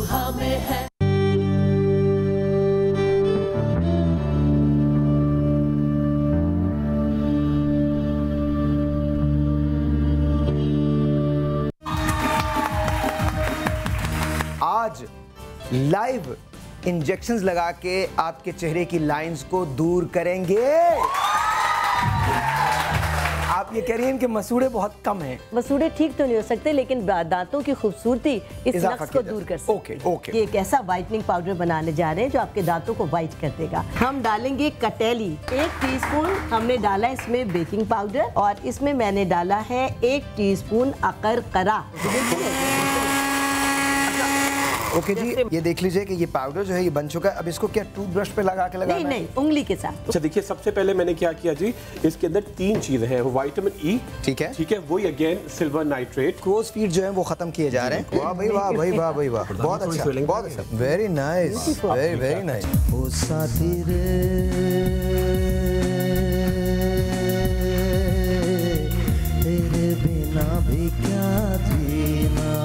हमें है। आज लाइव इंजेक्शंस लगा के आपके चेहरे की लाइंस को दूर करेंगे। आप ये कह रही हैं कि मसूड़े बहुत कम हैं। मसूड़े ठीक तो नहीं हो सकते, लेकिन दांतों की खूबसूरती इस नक्स को दूर कर सकते हैं। ओके। ये एक ऐसा व्हाइटनिंग पाउडर बनाने जा रहे हैं जो आपके दांतों को व्हाइट कर देगा। हम डालेंगे कटेली 1 टीस्पून, हमने डाला इसमें बेकिंग पाउडर, और इसमें मैंने डाला है 1 टीस्पून अकरकरा। ओके जी, ये देख लीजिए कि ये पाउडर जो है ये बन चुका है। अब इसको क्या टूथब्रश पे लगा के लगाना है? नहीं, उंगली के साथ। अच्छा देखिए, सबसे पहले मैंने क्या किया जी, इसके अंदर 3 चीजें हैं। विटामिन ई, ठीक है, वही अगेन सिल्वर नाइट्रेट, क्रोज फीड जो है वो खत्म किए जा रहे हैं। वाह भाई वाह भाई वाह भाई वाह, बहुत अच्छा, बहुत अच्छा, वेरी नाइस, वेरी नाइस। ओ साथी रे तेरे बिना भी क्या जीना,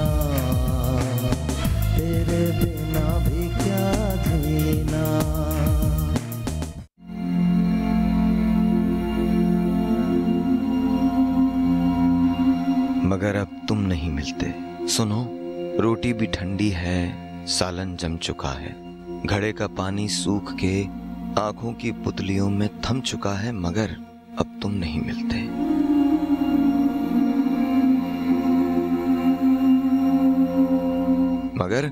तेरे बिना भी क्या जीना। मगर अब तुम नहीं मिलते। सुनो, रोटी भी ठंडी है, सालन जम चुका है, घड़े का पानी सूख के आंखों की पुतलियों में थम चुका है, मगर अब तुम नहीं मिलते। मगर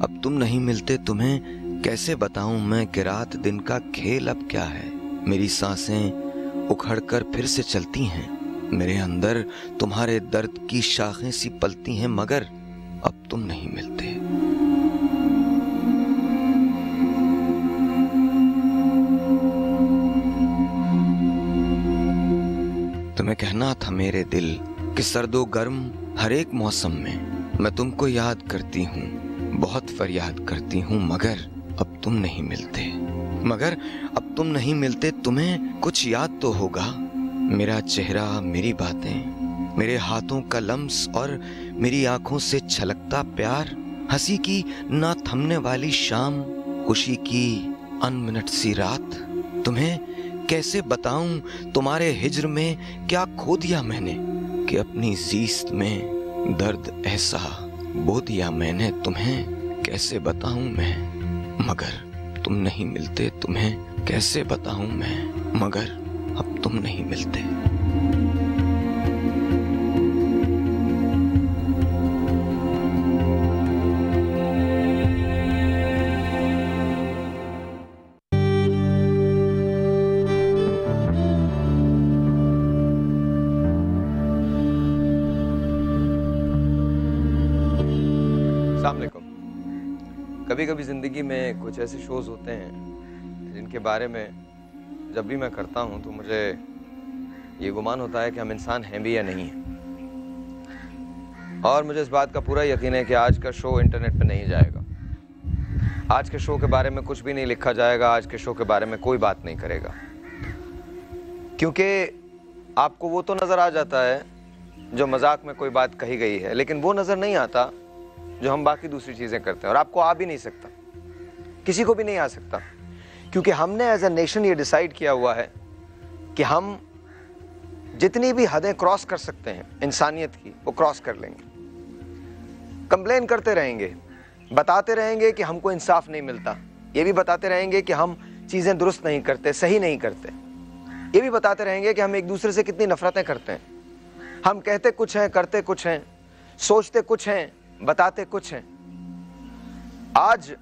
अब तुम नहीं मिलते, तुम्हें कैसे बताऊं मैं कि रात दिन का खेल अब क्या है। मेरी सांसें उखड़कर फिर से चलती हैं, मेरे अंदर तुम्हारे दर्द की शाखें सी पलती हैं, मगर अब तुम नहीं मिलते। तुम्हें कहना था मेरे दिल कि सर्दो गर्म हर एक मौसम में मैं तुमको याद करती हूँ, बहुत फरियाद करती हूँ, मगर अब तुम नहीं मिलते। मगर अब तुम नहीं मिलते, तुम्हें कुछ याद तो होगा, मेरा चेहरा, मेरी बातें, मेरे हाथों का लम्स और मेरी आंखों से छलकता प्यार, हंसी की ना थमने वाली शाम, खुशी की अनमिनट सी रात। तुम्हें कैसे बताऊं तुम्हारे हिज्र में क्या खो दिया मैंने, कि अपनी जीस्त में दर्द ऐसा बो दिया मैंने। तुम्हें कैसे बताऊं मैं, मगर तुम नहीं मिलते। तुम्हें कैसे बताऊं मैं, मगर अब तुम नहीं मिलते। कभी कभी ज़िंदगी में कुछ ऐसे शोज़ होते हैं जिनके बारे में जब भी मैं करता हूं तो मुझे ये गुमान होता है कि हम इंसान हैं भी या नहीं हैं। और मुझे इस बात का पूरा यकीन है कि आज का शो इंटरनेट पे नहीं जाएगा। आज के शो के बारे में कुछ भी नहीं लिखा जाएगा, आज के शो के बारे में कोई बात नहीं करेगा, क्योंकि आपको वो तो नज़र आ जाता है जो मजाक में कोई बात कही गई है, लेकिन वो नज़र नहीं आता जो हम बाकी दूसरी चीज़ें करते हैं। और आपको आ भी नहीं सकता, किसी को भी नहीं आ सकता, क्योंकि हमने एज अ नेशन ये डिसाइड किया हुआ है कि हम जितनी भी हदें क्रॉस कर सकते हैं इंसानियत की, वो क्रॉस कर लेंगे। कंप्लेन करते रहेंगे, बताते रहेंगे कि हमको इंसाफ नहीं मिलता, ये भी बताते रहेंगे कि हम चीज़ें दुरुस्त नहीं करते, सही नहीं करते, ये भी बताते रहेंगे कि हम एक दूसरे से कितनी नफरतें करते हैं। हम कहते कुछ हैं, करते कुछ हैं, सोचते कुछ हैं, बताते कुछ हैं। आज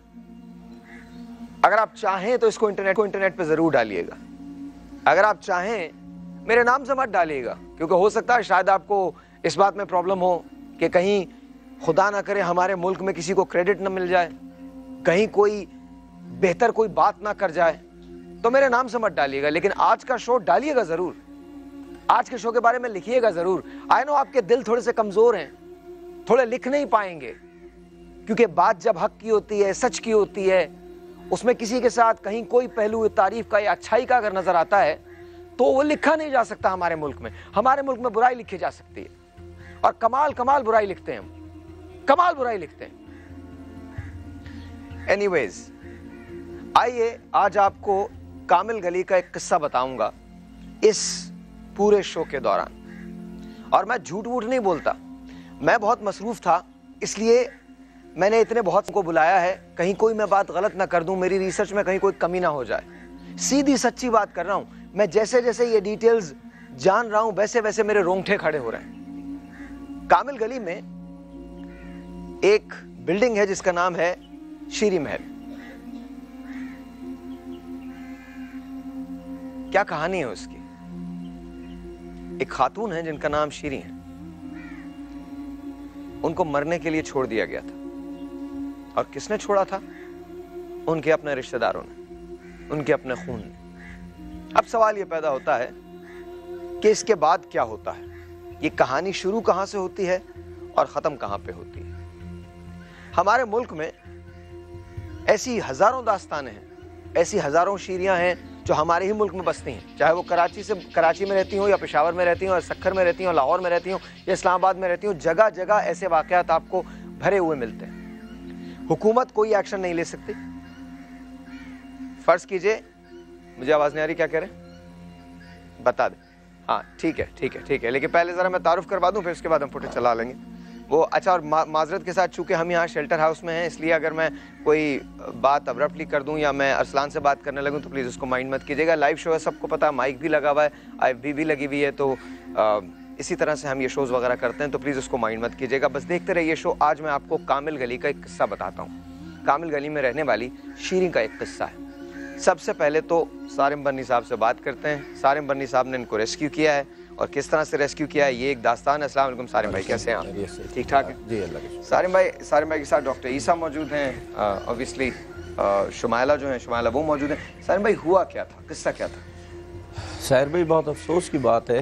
अगर आप चाहें तो इसको इंटरनेट पे जरूर डालिएगा। अगर आप चाहें मेरे नाम से मत डालिएगा, क्योंकि हो सकता है शायद आपको इस बात में प्रॉब्लम हो कि कहीं खुदा ना करे हमारे मुल्क में किसी को क्रेडिट ना मिल जाए, कहीं कोई बेहतर कोई बात ना कर जाए, तो मेरे नाम से मत डालिएगा। लेकिन आज का शो डालिएगा जरूर, आज के शो के बारे में लिखिएगा जरूर। आई नो आपके दिल थोड़े से कमजोर हैं, थोड़े लिख नहीं पाएंगे, क्योंकि बात जब हक की होती है, सच की होती है, उसमें किसी के साथ कहीं कोई पहलू तारीफ का या अच्छाई का अगर नजर आता है तो वो लिखा नहीं जा सकता। हमारे मुल्क में बुराई लिखी जा सकती है, और कमाल बुराई लिखते हैं हम, कमाल बुराई लिखते हैं। एनीवेज, आइए आज आपको कामिल गली का एक किस्सा बताऊंगा इस पूरे शो के दौरान। और मैं झूठ वूठ नहीं बोलता, मैं बहुत मसरूफ था, इसलिए मैंने इतने बहुत को बुलाया है, कहीं कोई मैं बात गलत ना कर दूं, मेरी रिसर्च में कहीं कोई कमी ना हो जाए। सीधी सच्ची बात कर रहा हूं मैं, जैसे जैसे ये डिटेल्स जान रहा हूं वैसे वैसे मेरे रोंगटे खड़े हो रहे हैं। कामिल गली में एक बिल्डिंग है जिसका नाम है शीरी महल। क्या कहानी है उसकी? एक खातून है जिनका नाम शीरी है, उनको मरने के लिए छोड़ दिया गया था। और किसने छोड़ा था? उनके अपने रिश्तेदारों ने, उनके अपने खून ने। अब सवाल यह पैदा होता है कि इसके बाद क्या होता है, ये कहानी शुरू कहां से होती है और खत्म कहां पे होती है। हमारे मुल्क में ऐसी हजारों दास्तानें हैं, ऐसी हजारों शीरियां हैं जो हमारे ही मुल्क में बसती हैं, चाहे वो कराची में रहती हो या पेशावर में रहती हो या सक्खर में रहती हो, लाहौर में रहती हो या इस्लामाबाद में रहती हो। जगह जगह ऐसे वाकयात आपको भरे हुए मिलते हैं। हुकूमत कोई एक्शन नहीं ले सकती। फर्ज कीजिए, मुझे आवाज नहीं आ रही, क्या कह रहे हैं बता दें? हाँ ठीक है, लेकिन पहले जरा मैं तारुफ करवा दूं, फिर उसके बाद हम फुटेज चला लेंगे वो। अच्छा, और माजरत के साथ, चूंकि हम यहाँ शेल्टर हाउस में हैं, इसलिए अगर मैं कोई बात अब्रप्टली कर दूं या मैं अरसलान से बात करने लगूं तो प्लीज़ उसको माइंड मत कीजिएगा। लाइव शो है, सबको पता है, माइक भी लगा हुआ है, IFB भी लगी हुई है, तो इसी तरह से हम ये शोज़ वगैरह करते हैं, तो प्लीज़ उसको माइंड मत कीजिएगा, बस देखते रहिए शो। आज मैं आपको कामिल गली का एक किस्सा बताता हूँ। कामिल गली में रहने वाली शीरी का एक किस्सा है। सबसे पहले तो सारिम बन्नी साहब से बात करते हैं। सारिम बन्नी साहब ने इनको रेस्क्यू किया है, और किस तरह से रेस्क्यू किया है ये एक दास्तान है। अस्सलाम वालेकुम सारिम भाई, कैसे हैं आप? ठीक ठाक है जी, अल्लाह के। सारिम भाई के साथ डॉक्टर ईसा मौजूद हैं, ऑब्वियसली शुमाइला जो हैं, शुमाइला वो मौजूद हैं। सारिम भाई, हुआ क्या था, किस्सा क्या था? साहिर भाई, बहुत अफसोस की बात है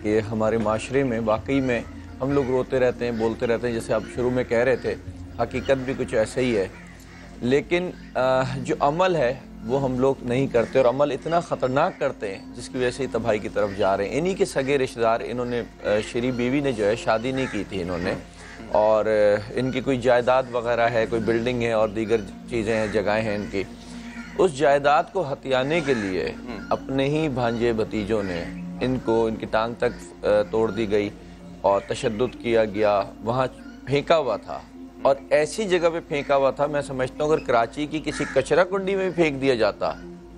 कि हमारे माशरे में वाकई में हम लोग रोते रहते हैं, बोलते रहते हैं, जैसे आप शुरू में कह रहे थे, हकीकत भी कुछ ऐसे ही है, लेकिन जो अमल है वो हम लोग नहीं करते, और अमल इतना ख़तरनाक करते हैं जिसकी वजह से ही तबाही की तरफ जा रहे हैं। इन्हीं के सगे रिश्तेदार, इन्होंने शीरी बीवी ने जो है शादी नहीं की थी इन्होंने, और इनकी कोई जायदाद वगैरह है, कोई बिल्डिंग है और दीगर चीज़ें हैं, जगहें हैं इनकी। उस जायदाद को हथियाने के लिए अपने ही भांजे भतीजों ने इनकी टांग तक तोड़ दी गई और तशद्दुद किया गया। वहाँ फेंका हुआ था, और ऐसी जगह पे फेंका हुआ था, मैं समझता हूँ अगर कराची की किसी कचरा कुंडी में भी फेंक दिया जाता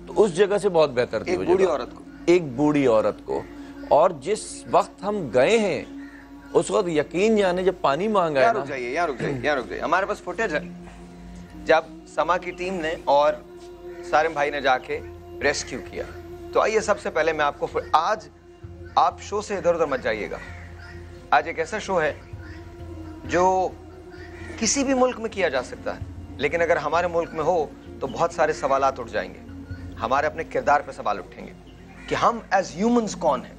तो उस जगह से बहुत बेहतर थी। एक बूढ़ी औरत को। और जिस वक्त हम गए हैं उस वक्त यकीन जाने जब पानी मांगा है ना। रुक जाइए, हमारे पास फुटेज है जब समा की टीम ने और सारिम भाई ने जाके रेस्क्यू किया। तो आइए, सबसे पहले मैं आपको, आज आप शो से इधर उधर मत जाइएगा। आज एक ऐसा शो है जो किसी भी मुल्क में किया जा सकता है, लेकिन अगर हमारे मुल्क में हो तो बहुत सारे सवालात उठ जाएंगे। हमारे अपने किरदार पे सवाल उठेंगे कि हम एज ह्यूमंस कौन हैं।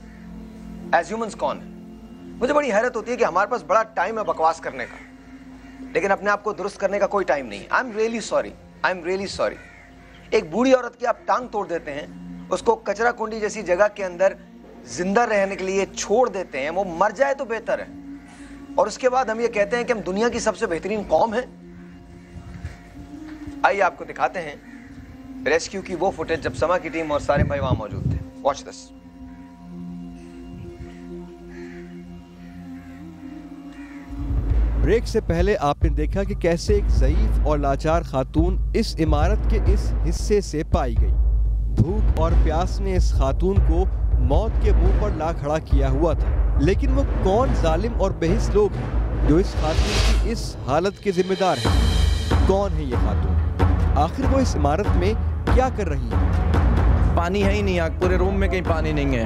मुझे बड़ी हैरत होती है कि हमारे पास बड़ा टाइम है बकवास करने का, लेकिन अपने आप को दुरुस्त करने का कोई टाइम नहीं है। I am really sorry. एक बूढ़ी औरत की आप टांग तोड़ देते हैं, उसको कचरा कुंडी जैसी जगह के अंदर जिंदा रहने के लिए छोड़ देते हैं, वो मर जाए तो बेहतर है, और उसके बाद हम ये कहते हैं कि हम दुनिया की सबसे बेहतरीन कौम है। आइए आपको दिखाते हैं रेस्क्यू की वो फुटेज जब समा की टीम और सारे भाई वहां मौजूद थे। Watch this. ब्रेक से पहले आपने देखा कि कैसे एक ज़ईफ और लाचार खातून इस इमारत के इस हिस्से से पाई गई। भूख और प्यास ने इस खातून को मौत के मुंह पर ला खड़ा किया हुआ था, लेकिन वो कौन जालिम और बेहिस लोग हैं जो इस खातून की इस हालत के जिम्मेदार हैं? कौन है ये खातून? आखिर वो इस इमारत में क्या कर रही है? पानी है ही नहीं, यहाँ पूरे रूम में कहीं पानी नहीं है।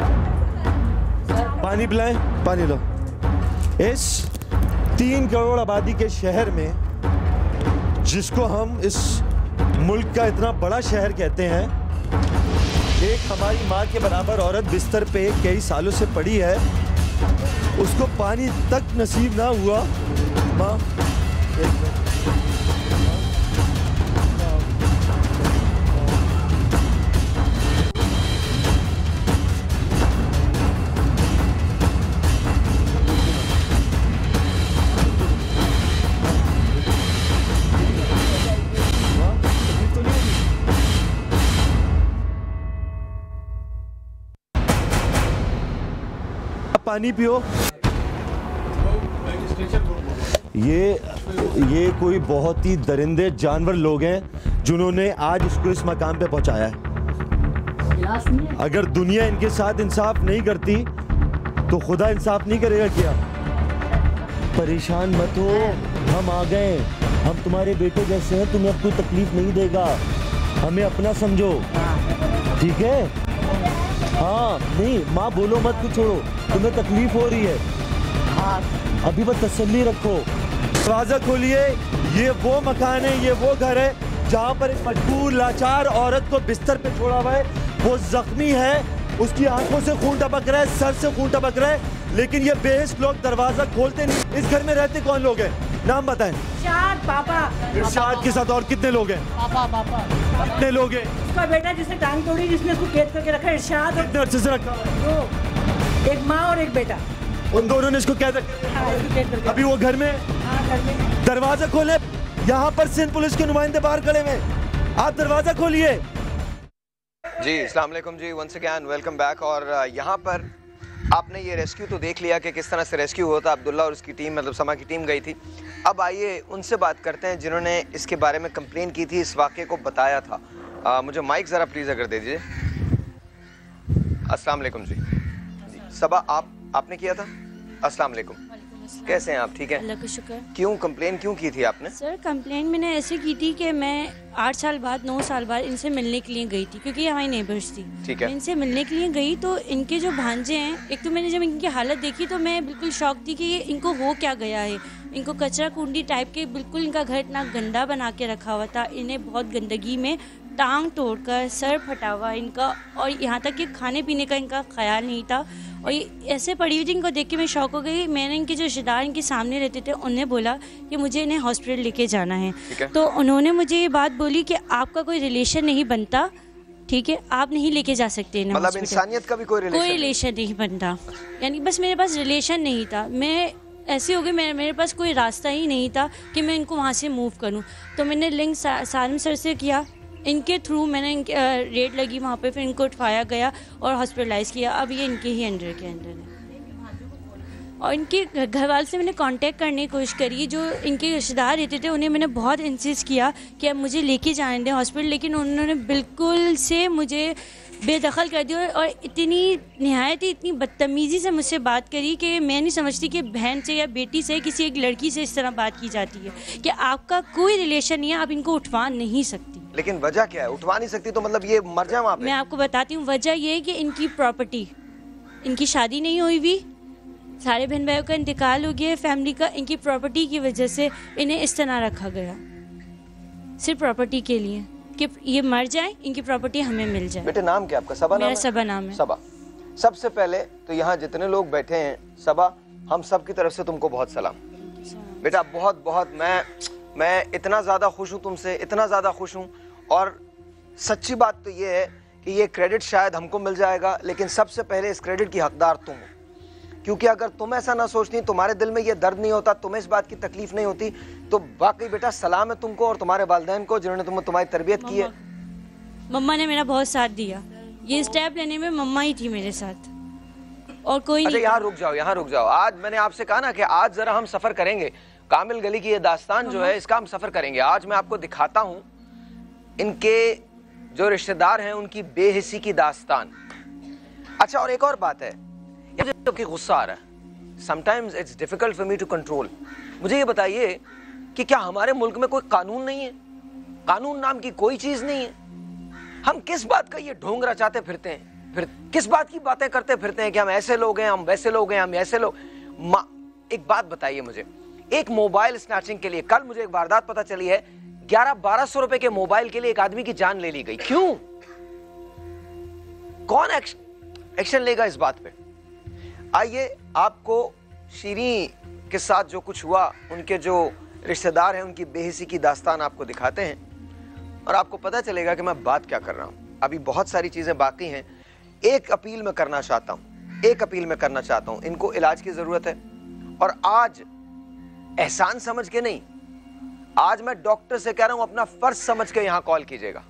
पानी पिलाएं, पानी लो। इस 3 करोड़ आबादी के शहर में, जिसको हम इस मुल्क का इतना बड़ा शहर कहते हैं, एक हमारी माँ के बराबर औरत बिस्तर पे कई सालों से पड़ी है, उसको पानी तक नसीब ना हुआ। माँ, एक मिनट। पानी पियो। ये कोई बहुत ही दरिंदे जानवर लोग हैं जिन्होंने आज इसको इस मकाम पे पहुंचाया है। अगर दुनिया इनके साथ इंसाफ नहीं करती तो खुदा इंसाफ नहीं करेगा क्या? परेशान मत हो, हम आ गए, हम तुम्हारे बेटे जैसे हैं, तुम्हें अब कोई तकलीफ नहीं देगा, हमें अपना समझो, ठीक है? हाँ नहीं माँ बोलो मत, कुछ छोड़ो, तुम्हें तकलीफ हो रही है, अभी बस तसल्ली रखो। दरवाजा खोलिए, ये वो मकान है, ये वो घर है जहाँ पर एक मजबूर लाचार औरत को बिस्तर पे छोड़ा हुआ है। वो जख्मी है, उसकी आंखों से खून टपक रहा है, सर से खून टपक रहा है, लेकिन ये बेहिस लोग दरवाजा खोलते नहीं। इस घर में रहते कौन लोग हैं? नाम बताएं। इरशाद पापा। इरशाद के साथ और कितने लोग हैं? पापा। कितने लोग हैं? उसका बेटा जिसने टांग तोड़ी, जिसने उसको कैद करके रखा, इरशाद। कितने अर्से से रखा? दो, एक माँ और एक बेटा। उन दोनों ने इसको कैद रखा। अभी वो घर में? हाँ, घर में। दरवाजा खोले, यहाँ पर सिंध पुलिस के नुमाइंदे बाहर खड़े हैं, आप दरवाजा खोलिए। जी अस्सलाम वालेकुम जी, वंस अगेन वेलकम बैक। और यहाँ पर आपने ये रेस्क्यू तो देख लिया कि किस तरह से रेस्क्यू हुआ था। अब्दुल्ला और उसकी टीम, मतलब समा की टीम गई थी। अब आइए उनसे बात करते हैं जिन्होंने इसके बारे में कंप्लेन की थी, इस वाक़े को बताया था। मुझे माइक ज़रा प्लीज़ अगर दे दीजिए। अस्सलाम वालेकुम जी। सबा आपने किया था? अस्सलाम वालेकुम, कैसे हैं आप? ठीक है, अल्लाह का शुक्र। क्यों कंप्लेन क्यों की थी आपने? सर कंप्लेन मैंने ऐसे की थी कि मैं 8 साल बाद 9 साल बाद इनसे मिलने के लिए गई थी, क्योंकि ये हमारी नेबर्स थी। ठीक है। मैं इनसे मिलने के लिए गई तो इनके जो भांजे हैं, एक तो मैंने जब इनकी हालत देखी तो मैं बिल्कुल शॉक थी कि ये इनको हो क्या गया है। इनको कचरा कुंडी टाइप के बिल्कुल इनका घर इतना गंदा बना के रखा हुआ था। इन्हें बहुत गंदगी में टांग तोड़कर, सर फटा हुआ इनका, और यहाँ तक कि खाने पीने का इनका ख्याल नहीं था। और ये ऐसे पड़ी हुई थी, इनको देख के मैं शौक हो गई। मैंने इनके जो रिश्तेदार इनके सामने रहते थे उन्हें बोला कि मुझे इन्हें हॉस्पिटल लेके जाना है। तो उन्होंने मुझे ये बात बोली कि आपका कोई रिलेशन नहीं बनता, ठीक है, आप नहीं लेके जा सकते इन्हें। मतलब इंसानियत का भी कोई रिलेशन नहीं बनता, यानी बस मेरे पास रिलेशन नहीं था। मैं ऐसी हो गई, मेरे पास कोई रास्ता ही नहीं था कि मैं इनको वहाँ से मूव करूँ। तो मैंने लिंक सालिम सर से किया, इनके थ्रू मैंने इनके रेड लगी वहाँ पे, फिर इनको उठाया गया और हॉस्पिटलाइज किया। अब ये इनके ही अंडर है। और इनके घर वाले से मैंने कांटेक्ट करने की कोशिश करी, जो इनके रिश्तेदार रहते थे उन्हें मैंने बहुत इंसिस्ट किया कि अब मुझे लेके जाने दें हॉस्पिटल, लेकिन उन्होंने बिल्कुल से मुझे बेदखल कर दिया और इतनी नहायत ही इतनी बदतमीज़ी से मुझसे बात करी कि मैं नहीं समझती कि बहन से या बेटी से, किसी एक लड़की से इस तरह बात की जाती है कि आपका कोई रिलेशन नहीं है, आप इनको उठवा नहीं सकती। लेकिन वजह क्या है? उठवा नहीं सकती तो मतलब ये मर जाए वहाँ पे? मैं आपको बताती हूँ वजह ये है कि इनकी प्रॉपर्टी, इनकी शादी नहीं हुई हुई, सारे बहन भाइयों का इंतकाल हो गया फैमिली का, इनकी प्रॉपर्टी की वजह से इन्हें इस तरह रखा गया, सिर्फ प्रॉपर्टी के लिए कि ये मर जाए, इनकी प्रॉपर्टी हमें मिल जाए। बेटे नाम क्या आपका? सबा? मेरा सबा नाम है। सबा, सबसे पहले तो यहाँ जितने लोग बैठे हैं, सबा हम सब की तरफ से तुमको बहुत सलाम बेटा, बहुत बहुत मैं इतना ज़्यादा खुश हूँ तुमसे, इतना ज़्यादा खुश हूँ। और सच्ची बात तो ये है कि ये क्रेडिट शायद हमको मिल जाएगा, लेकिन सबसे पहले इस क्रेडिट की हकदार तुम हो, क्योंकि अगर तुम ऐसा ना सोचती, तुम्हारे दिल में ये दर्द नहीं होता, तुम्हें इस बात की तकलीफ नहीं होती, तो वाकई बेटा सलाम है तुमको और तुम्हारे वालिदैन को जिन्होंने तुम्हारी तरबियत की है। मम्मा ने मेरा बहुत साथ दिया, ये स्टेप लेने में मम्मा ही थी मेरे साथ और कोई नहीं। यहाँ रुक जाओ, यहाँ रुक जाओ। आज मैंने आपसे कहा ना कि आज जरा हम सफर करेंगे, कामिल गली की ये दास्तान जो है इसका हम सफर करेंगे। आज मैं आपको दिखाता हूँ इनके जो रिश्तेदार हैं उनकी बेहिसी की दास्तान। अच्छा, और एक और बात है, ये गुस्सा आ रहा है, sometimes it's difficult for me to control. मुझे ये बताइए कि क्या हमारे मुल्क में कोई कानून नहीं है? कानून नाम की कोई चीज नहीं है। हम किस बात का ये ढोंग रचाते फिरते हैं, फिर किस बात की बातें करते फिरते हैं कि हम ऐसे लोग हैं, हम वैसे लोग हैं, हम ऐसे लोग। एक बात बताइए मुझे, एक मोबाइल स्नैचिंग के लिए कल मुझे एक वारदात पता चली है, 1100-1200 रुपए के मोबाइल के लिए एक आदमी की जान ले ली गई। क्यों? कौन एक्शन लेगा इस बात पे? आइए आपको शीरी के साथ जो कुछ हुआ, उनके जो रिश्तेदार हैं उनकी बेहिसी की दास्तान आपको दिखाते हैं और आपको पता चलेगा कि मैं बात क्या कर रहा हूं। अभी बहुत सारी चीजें बाकी हैं। एक अपील मैं करना चाहता हूं, इनको इलाज की जरूरत है और आज एहसान समझ के नहीं, आज मैं डॉक्टर से कह रहा हूं अपना फर्ज समझ के यहां कॉल कीजिएगा,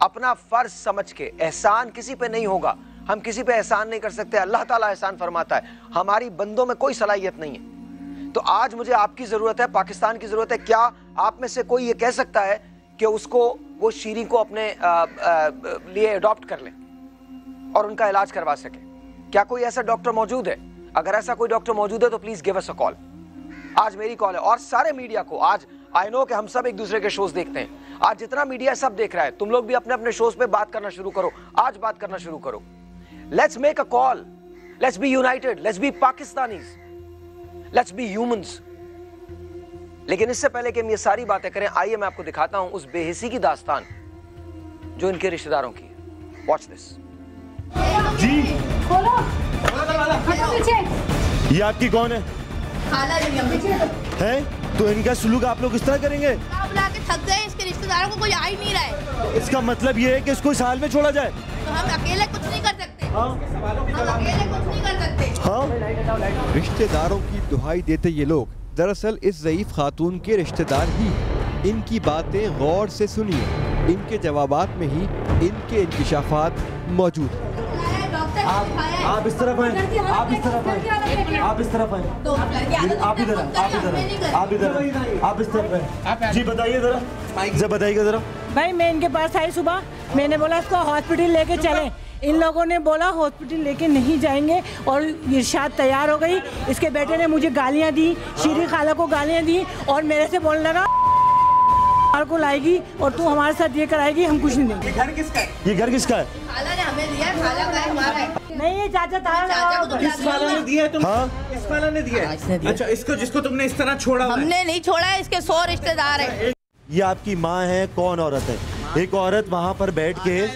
अपना फर्ज समझ के। एहसान किसी पे नहीं होगा, हम किसी पे एहसान नहीं कर सकते, अल्लाह ताला एहसान फरमाता है। हमारी बंदों में कोई सलाहियत नहीं है। तो आज मुझे आपकी जरूरत है, पाकिस्तान की जरूरत है। क्या आप में से कोई ये कह सकता है कि उसको, वो शीरी को अपने लिए अडॉप्ट कर ले और उनका इलाज करवा सके? क्या कोई ऐसा डॉक्टर मौजूद है? अगर ऐसा कोई डॉक्टर मौजूद है तो please give us a call. आज मेरी कॉल है। और सारे मीडिया को, आज आई नो कि हम सब एक दूसरे के शोज देखते हैं, आज जितना मीडिया सब देख रहा है, तुम लोग भी अपने अपने शोज पे बात करना शुरू करो। आज बात करना शुरू करो। Let's make a call, let's be united, let's be Pakistanis, let's be humans. लेकिन इससे पहले कि हम ये सारी बातें करें, आइए मैं आपको दिखाता हूं उस बेहिसी की दास्तान जो इनके रिश्तेदारों की है। Watch this. जी खोलो, ये आपकी कौन है? खाला है? तो इनका सुलूक आप लोग इस तरह करेंगे? बुला के थक गए, इसके रिश्तेदारों को कोई आ ही नहीं रहा है। इसका मतलब ये है कि इसको इस हाल में छोड़ा जाए? तो हम अकेले कुछ नहीं कर सकते। हम अकेले कुछ नहीं कर सकते। हाँ? रिश्तेदारों की दुहाई देते ये लोग दरअसल इस ज़ईफ खातून के रिश्तेदार ही हैं। इनकी बातें गौर से सुनिए, इनके जवाबात में ही इनके इंकिशाफात मौजूद हैं। आप इस तरफ आए, आप इस तरफ आए, आप इस तरफ आए, आप इधर, आप इधर, आप इधर, आप इस तरफ आए। जी बताइए जरा, जब बताइएगा जरा। भाई मैं इनके पास आई सुबह, मैंने बोला इसको हॉस्पिटल लेके चलें। इन लोगों ने बोला हॉस्पिटल लेके नहीं जाएंगे और इरशाद तैयार हो गई। इसके बेटे ने मुझे गालियां दी, शीरी खाला को गालियां दी और मेरे से बोलने लगा को लाएगी और तू हमारे साथ ये कराएगी, हम कुछ नहीं देंगे। घर किसका है? ये घर किसका है? खाला ने हमें दिया, खाला का हमारा है। नहीं ये चाचा था। किस खाला ने दिया है तुम? हाँ? किस खाला ने दिया है? अच्छा, इसको जिसको तुमने इस तरह छोड़ा? हमने नहीं छोड़ा है, इसके 100 रिश्तेदार हैं। ये आपकी माँ है? कौन औरत है? एक औरत वहाँ पर बैठ के,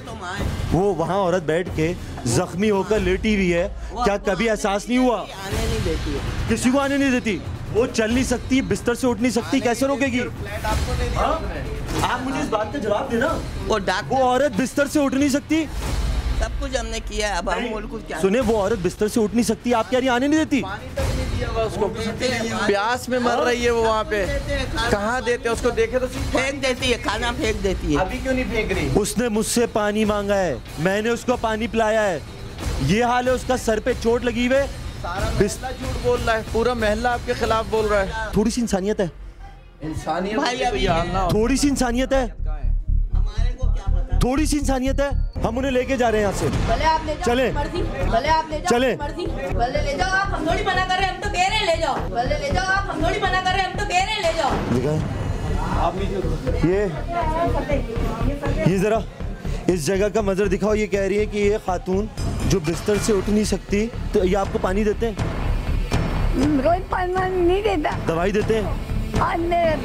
वो वहाँ औरत बैठ के जख्मी होकर लेटी हुई है। क्या कभी एहसास नहीं हुआ? आने नहीं देती है, किसी को आने नहीं देती। वो चल नहीं सकती, बिस्तर से उठ नहीं सकती, कैसे रोकेगी? आप मुझे इस बात का जवाब देना। वो औरत बिस्तर से उठ नहीं सकती। सब कुछ हमने किया है, अब हम और कुछ क्या? सुने, वो औरत बिस्तर से उठ नहीं सकती, आप क्या आने नहीं देती? उसको प्यास में मर रही है वो वहाँ पे, कहाँ देते उसको? देखे तो फेंक देती है, खाना फेंक देती है। अभी क्यों नहीं फेंक रही? उसने मुझसे पानी मांगा है, मैंने उसको पानी पिलाया है। ये हाल है उसका, सर पे चोट लगी हुई है। सारा महल्ला झूठ बोल रहा है, पूरा महल्ला आपके खिलाफ बोल रहा है। थोड़ी सी इंसानियत है, इंसानियत थोड़ी सी इंसानियत है, थोड़ी सी इंसानियत है। हम उन्हें लेके जा रहे हैं यहाँ से। भले आप ले जाओ, चले, भले आप ले जाओ, चले, भले ले जाओ आप, हम थोड़ी मना कर रहे हैं, हम तो कह रहे हैं ले जाओ। भले ले जाओ आप, हम थोड़ी मना कर रहे हैं, हम तो कह रहे हैं ले जाओ। ये जरा इस जगह का मंजर दिखाओ। ये कह रही है कि ये खातून जो बिस्तर से उठ नहीं सकती, तो ये आपको पानी देते हैं? रोज पानी नहीं देता, दवाई देते हैं?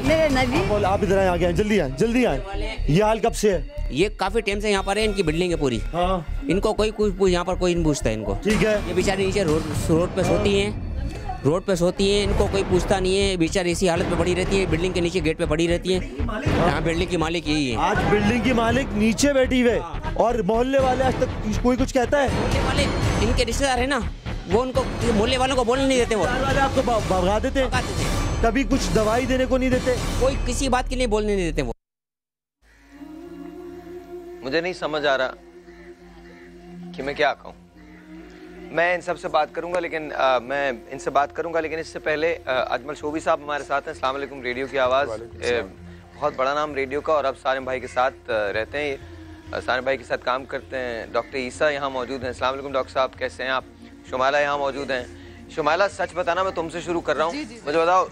मेरे नजीक। आप इधर आए, आगे आए, जल्दी आए, जल्दी आए। ये हाल कब से है? ये काफी टाइम से यहाँ पर है, इनकी बिल्डिंग है पूरी। हाँ। इनको कोई कुछ यहाँ पर कोई नहीं पूछता है इनको। ठीक है। ये बेचारी नीचे रोड पे सोती हैं, रोड पे सोती हैं, इनको कोई पूछता नहीं है। बेचारी इसी हालत में पड़ी रहती है, बिल्डिंग के नीचे गेट पे पड़ी रहती है। यहाँ बिल्डिंग की मालिक यही है। आज बिल्डिंग की मालिक नीचे बैठी हुई है और मोहल्ले वाले आज तक कोई कुछ कहता है? मोहल्ले वाले इनके रिश्तेदार है ना, वो उनको मोहल्ले वालों को बोलने नहीं देते। वो वाले आपको भगा देते हैं, कभी कुछ दवाई देने को नहीं देते, कोई किसी बात के लिए बोलने नहीं देते। वो मुझे नहीं समझ आ रहा कि मैं क्या कहूँ। मैं इन सब से बात करूंगा, लेकिन मैं इनसे बात करूंगा, लेकिन इससे पहले अजमल शोभी साहब हमारे साथ हैं। अस्सलाम वालेकुम। रेडियो की आवाज़, बहुत बड़ा नाम रेडियो का, और अब सारिम भाई के साथ रहते हैं, सारिम भाई के साथ काम करते हैं। डॉक्टर ईसा यहाँ मौजूद हैं। अस्सलाम वालेकुम डॉक्टर साहब, कैसे हैं आप? शुमाइला यहाँ मौजूद हैं। शुमाइला, सच बताना, मैं तुमसे शुरू कर रहा हूँ, मुझे बताओ,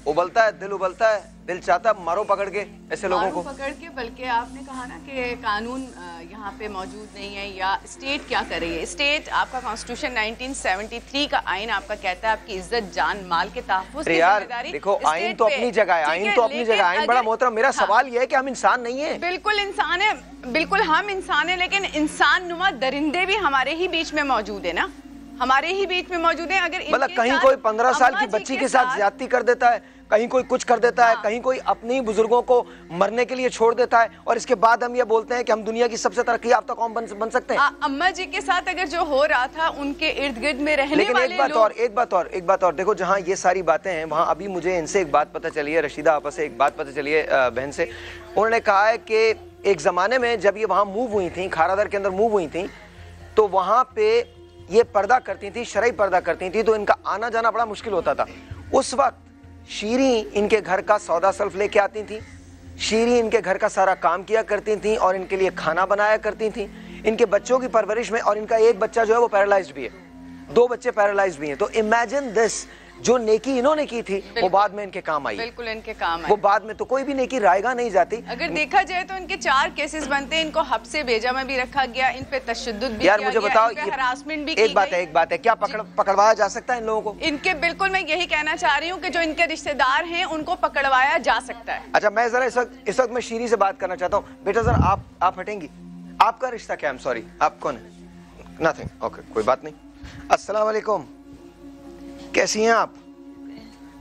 उबलता है दिल, उबलता है दिल, चाहता मारो पकड़ के ऐसे लोगों को? पकड़ के, बल्कि आपने कहा ना कि कानून यहाँ पे मौजूद नहीं है, या स्टेट क्या कर रही है? स्टेट, आपका कॉन्स्टिट्यूशन 1973 का आइन आपका कहता है आपकी इज्जत जान माल के तहफ्फुज़ की जिम्मेदारी। देखो, आइन तो अपनी जगह है, आइन तो अपनी जगह, आइन बड़ा मोहतरम। मेरा सवाल ये है कि हम इंसान नहीं है? बिल्कुल इंसान है, बिल्कुल हम इंसान है, लेकिन इंसान नुमा दरिंदे भी हमारे ही बीच में मौजूद है ना, हमारे ही बीच में मौजूद है। अगर मतलब कहीं कोई 15 साल की बच्ची के साथ ज्यादती कर देता है, कहीं कोई कुछ कर देता है, कहीं कोई अपनी बुजुर्गों को मरने के लिए छोड़ देता है, और इसके बाद हम ये बोलते हैं कि हम दुनिया की सबसे तरक्की याफ्ता कौम बन सकते हैं। अम्मा जी के साथ अगर जो हो रहा था उनके इर्द गिर्द में रहने लेकिन वाले एक बात और देखो, जहाँ ये सारी बातें हैं वहाँ अभी मुझे इनसे एक बात पता चली है, रशीदा आपस से एक बात पता चली है बहन से। उन्होंने कहा है कि एक जमाने में जब ये वहाँ मूव हुई थी, खारादर के अंदर मूव हुई थी, तो वहां पे ये पर्दा करती थी, शरई पर्दा करती थी, तो इनका आना जाना बड़ा मुश्किल होता था। उस वक्त शीरी इनके घर का सौदा सल्फ लेके आती थी, शीरी इनके घर का सारा काम किया करती थी और इनके लिए खाना बनाया करती थी, इनके बच्चों की परवरिश में। और इनका एक बच्चा जो है वो पैरालाइज्ड भी है, 2 बच्चे पैरालाइज्ड भी हैं। तो इमेजिन दिस, जो नेकी इन्होंने की थी वो बाद में इनके काम आई। बिल्कुल इनके काम आई। वो बाद में तो कोई भी नेकी रायगा नहीं जाती। अगर देखा जाए तो इनके 4 केसेस बनते हैं। इनको हब्से भेजा में भी रखा गया, इन पे तशद्दुद भी यार किया मुझे गया, बताओ, इन पे हरासमेंट भी एक बात है, क्या पकड़वाया जा सकता है इन लोगों को? इनके बिल्कुल, मैं यही कहना चाह रही हूँ कि जो इनके रिश्तेदार हैं उनको पकड़वाया जा सकता है। अच्छा, मैं जरा इस वक्त मैं शीरी से बात करना चाहता हूँ। बेटा जरा आप हटेंगी, आपका रिश्ता क्या है? सॉरी, आप कौन है? नथिंग, ओके, कोई बात नहीं। अस्सलाम वालेकुम, कैसी हैं आप?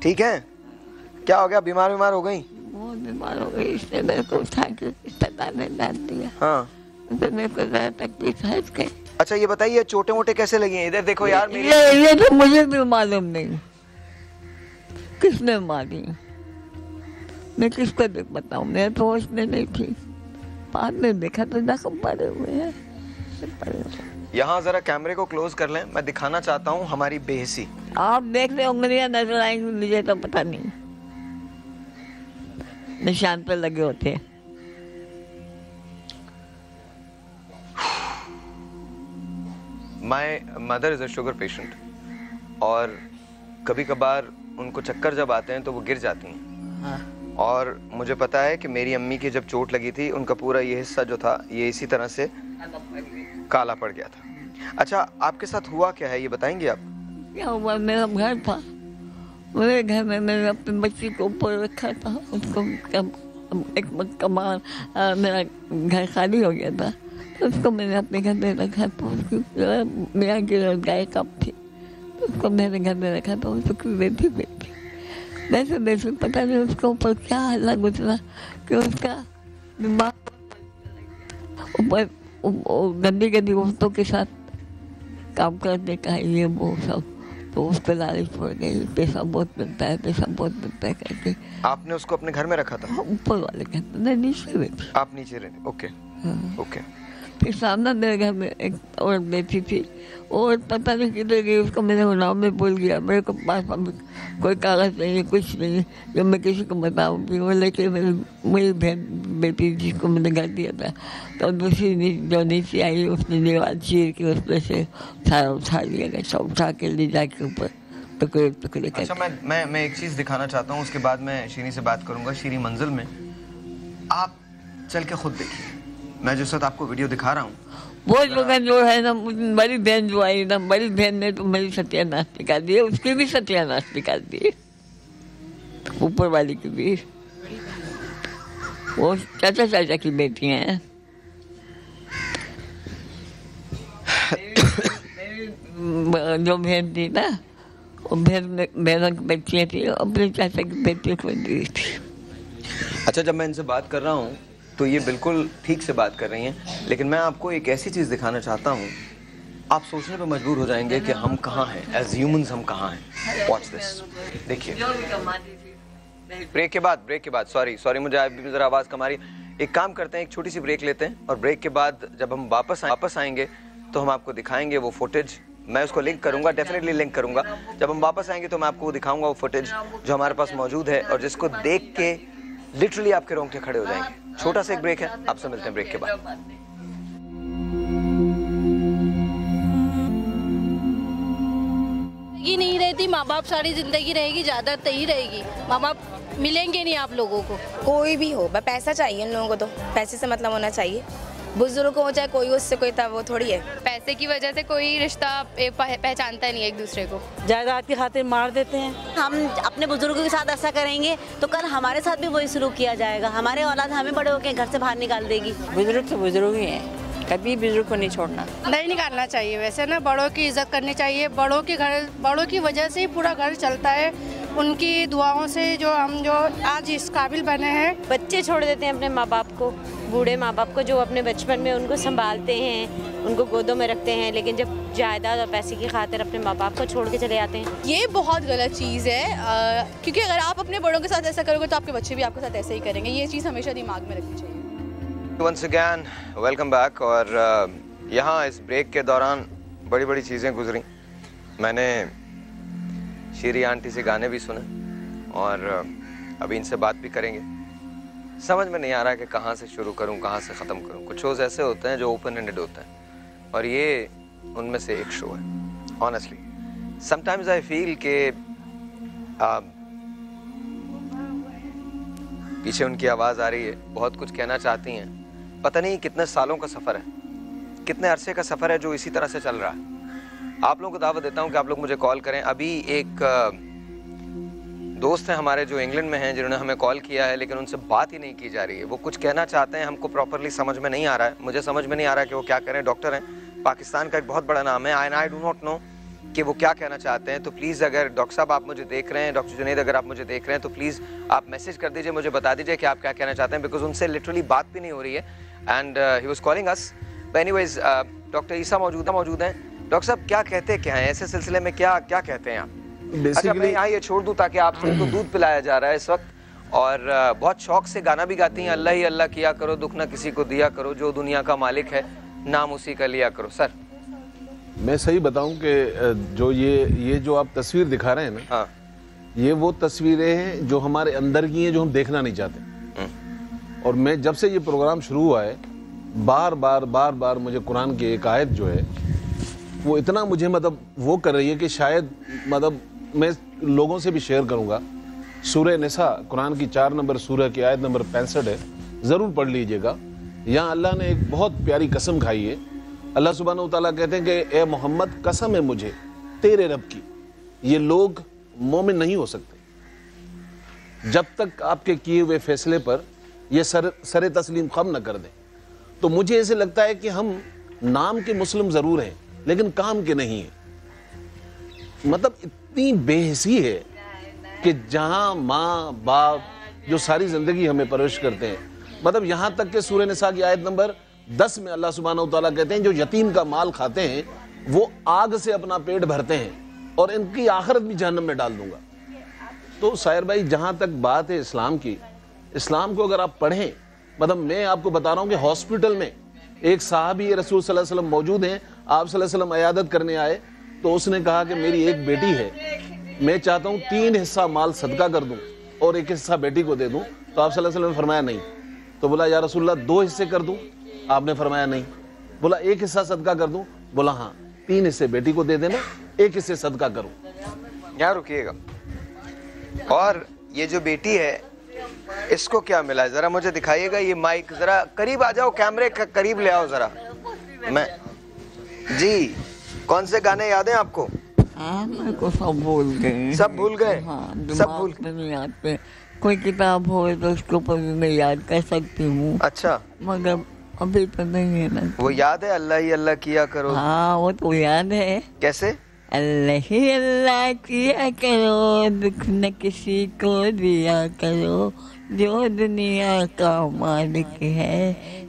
ठीक है? क्या हो गया, बीमार हो गई? बहुत बीमार हो गई, इसने मेरे को उठा के अस्पताल में डाल दिया। हाँ, तो मेरे को ज़रा तकलीफ है इसके। अच्छा ये बताइए, छोटे मोटे कैसे लगे हैं? इधर देखो यार, ये तो मुझे भी मालूम नहीं किसने मारी, मैं किसको बताऊं, मैं तो होश में नहीं थी। बाद में देखा तो जख्म पड़े हुए हैं। यहाँ जरा कैमरे को क्लोज कर लें, मैं दिखाना चाहता हूँ हमारी बेहिसी। आप देख रहे उंगलियां नजर आएंगी, मुझे तो पता नहीं, निशान पे लगे होते हैं। My mother is a sugar patient और कभी कभार उनको चक्कर जब आते हैं तो वो गिर जाती हैं। हाँ। और मुझे पता है कि मेरी अम्मी की जब चोट लगी थी, उनका पूरा ये हिस्सा जो था ये इसी तरह से काला पड़ गया था। अच्छा, आपके साथ हुआ क्या है ये बताएंगे आप? क्या हुआ, मेरा घर था, मेरे घर में मैंने अपने बच्ची को ऊपर रखा था, उसको एक कमाल, मेरा घर खाली हो गया था तो उसको मैंने अपने घर में रखा। तो उसकी मेरा गिर गाय कब थी तो उसको मेरे घर में रखा था, उसको बेटी वैसे पता नहीं उसके ऊपर क्या हल्ला गुजरा कि उसका दिमाग ऊपर गंदी औरतों के साथ काम करने का ये वो सब, तो उस पर लालच पड़ गई, पैसा बहुत मिलता है करके। आपने उसको अपने घर में रखा था? ऊपर वाले घर में, नीचे में। आप नीचे रहते? ओके। ओके। फिर सामने मेरे घर में एक और बैठी थी और पता नहीं किधर गई, उसको मैंने नाम में भूल गया। मेरे को पास कोई कागज नहीं है, कुछ नहीं है जो मैं किसी को बताऊँगी। वो लेके मेरी बहन बेटी जिसको मैंने घर दिया था, तो दूसरी जो नीचे आई उसने दीवार चीर के उसमें से सारा उठा लिया गया, सब उठा के ले जाके ऊपर टुकड़े। अच्छा, मैं एक चीज़ दिखाना चाहता हूँ, उसके बाद मैं शीरी से बात करूँगा। शीरी मंजिल में आप चल के खुद देखिए, मैं जो साथ आपको वीडियो दिखा रहा हूँ वो लोग जो है ना, बड़ी बहन जो आई ना, बड़ी बहन ने तो मेरी सत्यानाश निकाल दिए, उसकी भी सत्यानाश निकाल दिए, ऊपर वाली की भी। वो चाचा की बेटियां हैं। जो बहन थी ना, वो बहनों की बच्चियाँ थी, अपने चाचा की बेटियों को दी थी। अच्छा, जब मैं इनसे बात कर रहा हूँ तो ये बिल्कुल ठीक से बात कर रही हैं, लेकिन मैं आपको एक ऐसी चीज़ दिखाना चाहता हूँ, आप सोचने पर मजबूर हो जाएंगे कि हम कहाँ हैं, एज ह्यूमंस हम कहाँ हैं। वॉच दिस, देखिए। ब्रेक के बाद सॉरी मुझे अभी ज़रा आवाज़ कम आ रही है। एक काम करते हैं, एक छोटी सी ब्रेक लेते हैं और ब्रेक के बाद जब हम वापस आएंगे तो हम आपको दिखाएंगे वो फुटेज। मैं उसको लिंक करूंगा, डेफिनेटली लिंक करूंगा। जब हम वापस आएंगे तो मैं आपको वो दिखाऊंगा, वो फुटेज जो हमारे पास मौजूद है और जिसको देख के लिटरली आपके रोंगटे खड़े हो जाएंगे। छोटा सा एक ब्रेक है, आपसे मिलते हैं ब्रेक के बाद। जिंदगी नहीं रहती, माँ बाप सारी जिंदगी रहेगी, ज्यादातर ही रहेगी, माँ बाप मिलेंगे नहीं आप लोगों को। कोई भी हो, बस पैसा चाहिए इन लोगों को, तो पैसे से मतलब होना चाहिए। बुजुर्ग हो चाहे कोई, उससे कोई था वो थोड़ी है। पैसे की वजह से कोई रिश्ता पहचानता नहीं है एक दूसरे को, जायदाद की खातिर मार देते हैं। हम अपने बुजुर्गों के साथ ऐसा करेंगे तो कल हमारे साथ भी वही सलूक किया जाएगा, हमारे औलाद हमें बड़े होकर घर से बाहर निकाल देगी। बुजुर्ग तो बुजुर्ग ही हैं, कभी बुजुर्ग को नहीं छोड़ना, नहीं निकालना चाहिए। वैसे ना बड़ों की इज्जत करनी चाहिए, बड़ों की वजह से ही पूरा घर चलता है, उनकी दुआओं से जो हम जो आज इस काबिल बने हैं। बच्चे छोड़ देते हैं अपने माँ बाप को, बूढ़े माँ बाप को, जो अपने बचपन में उनको संभालते हैं, उनको गोदों में रखते हैं, लेकिन जब जायदाद और पैसे की खातिर अपने माँ बाप को छोड़ के चले जाते हैं। ये बहुत गलत चीज़ है, क्योंकि अगर आप अपने बड़ों के साथ ऐसा करोगे तो आपके बच्चे भी आपके साथ ऐसे ही करेंगे। ये चीज़ हमेशा दिमाग में रखनी चाहिए। Once again, welcome back। और यहाँ इस ब्रेक के दौरान बड़ी बड़ी चीज़ें गुजरी। मैंने शीरी आंटी से गाने भी सुने और अभी इनसे बात भी करेंगे। समझ में नहीं आ रहा कि कहाँ से शुरू करूँ, कहाँ से ख़त्म करूँ। कुछ शोज़ ऐसे होते हैं जो ओपन एंडेड होते हैं और ये उनमें से एक शो है। ऑनेस्टली समटाइम्स आई फील के पीछे उनकी आवाज़ आ रही है, बहुत कुछ कहना चाहती हैं। पता नहीं कितने सालों का सफ़र है, कितने अरसे का सफ़र है जो इसी तरह से चल रहा है। आप लोगों को दावत देता हूँ कि आप लोग मुझे कॉल करें। अभी एक दोस्त हैं हमारे जो इंग्लैंड में हैं, जिन्होंने हमें कॉल किया है, लेकिन उनसे बात ही नहीं की जा रही है। वो कुछ कहना चाहते हैं, हमको प्रॉपरली समझ में नहीं आ रहा है। मुझे समझ में नहीं आ रहा है कि वो क्या करें। डॉक्टर हैं, पाकिस्तान का एक बहुत बड़ा नाम है, आई डू नॉट नो कि वो क्या कहना चाहते हैं। तो प्लीज़ अगर डॉक्टर साहब आप मुझे देख रहे हैं, डॉक्टर जुनैद अगर आप मुझे देख रहे हैं, तो प्लीज़ आप मैसेज कर दीजिए, मुझे बता दीजिए कि आप क्या कहना चाहते हैं, बिकॉज उनसे लिटरली बात भी नहीं हो रही है। And he was calling us. Anyways doctor Isa मौजूद हैं। डॉक्टर साहब क्या कहते क्या हैं ऐसे सिलसिले में, क्या क्या कहते हैं आप? अच्छा मैं यहाँ ये छोड़ दूँ ताकि आप सबको दूध पिलाया जा रहा है इस वक्त, और बहुत शौक से गाना भी गाती हैं, अल्लाह ही अल्लाह किया करो, दुख ना किसी को दिया करो, जो दुनिया का मालिक है नाम उसी का लिया करो। सर मैं सही बताऊं कि जो ये जो आप तस्वीर दिखा रहे हैं ना, हाँ, ये वो तस्वीरें हैं जो हमारे अंदर की हैं, जो हम देखना नहीं चाहते। और मैं जब से ये प्रोग्राम शुरू हुआ है, बार बार मुझे कुरान की एक आयत जो है वो इतना मुझे मतलब वो कर रही है कि शायद मतलब मैं लोगों से भी शेयर करूंगा। सूरह निसा कुरान की 4 नंबर सूरह की आयत नंबर 65 है, ज़रूर पढ़ लीजिएगा। यहाँ अल्लाह ने एक बहुत प्यारी कसम खाई है। अल्लाह सुब्हानहू तआला कहते हैं कि ए मोहम्मद कसम है मुझे तेरे रब की, ये लोग मोमिन नहीं हो सकते जब तक आपके किए हुए फैसले पर ये सर तस्लीम खम न कर दें। तो मुझे ऐसे लगता है कि हम नाम के मुस्लिम ज़रूर हैं लेकिन काम के नहीं हैं। मतलब इतनी बेहसी है कि जहां माँ बाप जो सारी जिंदगी हमें परवरिश करते हैं, मतलब यहां तक कि सूरह निसा की आयत नंबर 10 में अल्लाह सुब्हानहू तआला कहते हैं जो यतीम का माल खाते हैं वो आग से अपना पेट भरते हैं और इनकी आखिरत भी जहन्नम में डाल दूंगा। तो साहिर भाई जहां तक बात है इस्लाम की, इस्लाम को अगर आप पढ़ें, मतलब मैं आपको बता रहा हूं कि हॉस्पिटल में एक साहबी रसूल सल्लल्लाहु अलैहि वसल्लम मौजूद हैं, आप सल्लल्लाहु अलैहि वसल्लम इयादत करने आए, तो उसने कहा कि मेरी एक बेटी है, मैं चाहता हूँ 3 हिस्सा माल सदका कर दूं और 1 हिस्सा बेटी को दे दूं। तो आप सल्लल्लाहु अलैहि वसल्लम ने फरमाया नहीं। तो बोला या रसूलल्लाह 2 हिस्से कर दूं? आपने फरमाया नहीं। बोला 1 हिस्सा सदका कर दूं? बोला हाँ। 3 हिस्से बेटी को दे देना, 1 हिस्से सदका करूं। यहाँ रुकिएगा। और ये जो बेटी है इसको क्या मिला है, जरा मुझे दिखाइएगा। ये माइक जरा करीब आ जाओ, कैमरे करीब ले आओ जरा। मैं जी, कौन से गाने याद हैं आपको? हाँ, मेरे को सब भूल गए। सब भूल गए? हाँ, सब भूल नहीं याद पे। कोई किताब हो तो उसको ऊपर मैं याद कर सकती हूँ। अच्छा, मगर अभी तो नहीं है ना। वो याद है अल्लाह ही अल्लाह किया करो? हाँ वो तो याद है। कैसे? अल्लाह ही अल्लाह किया करो, दुख न किसी को दिया करो, जो दुनिया का मालिक है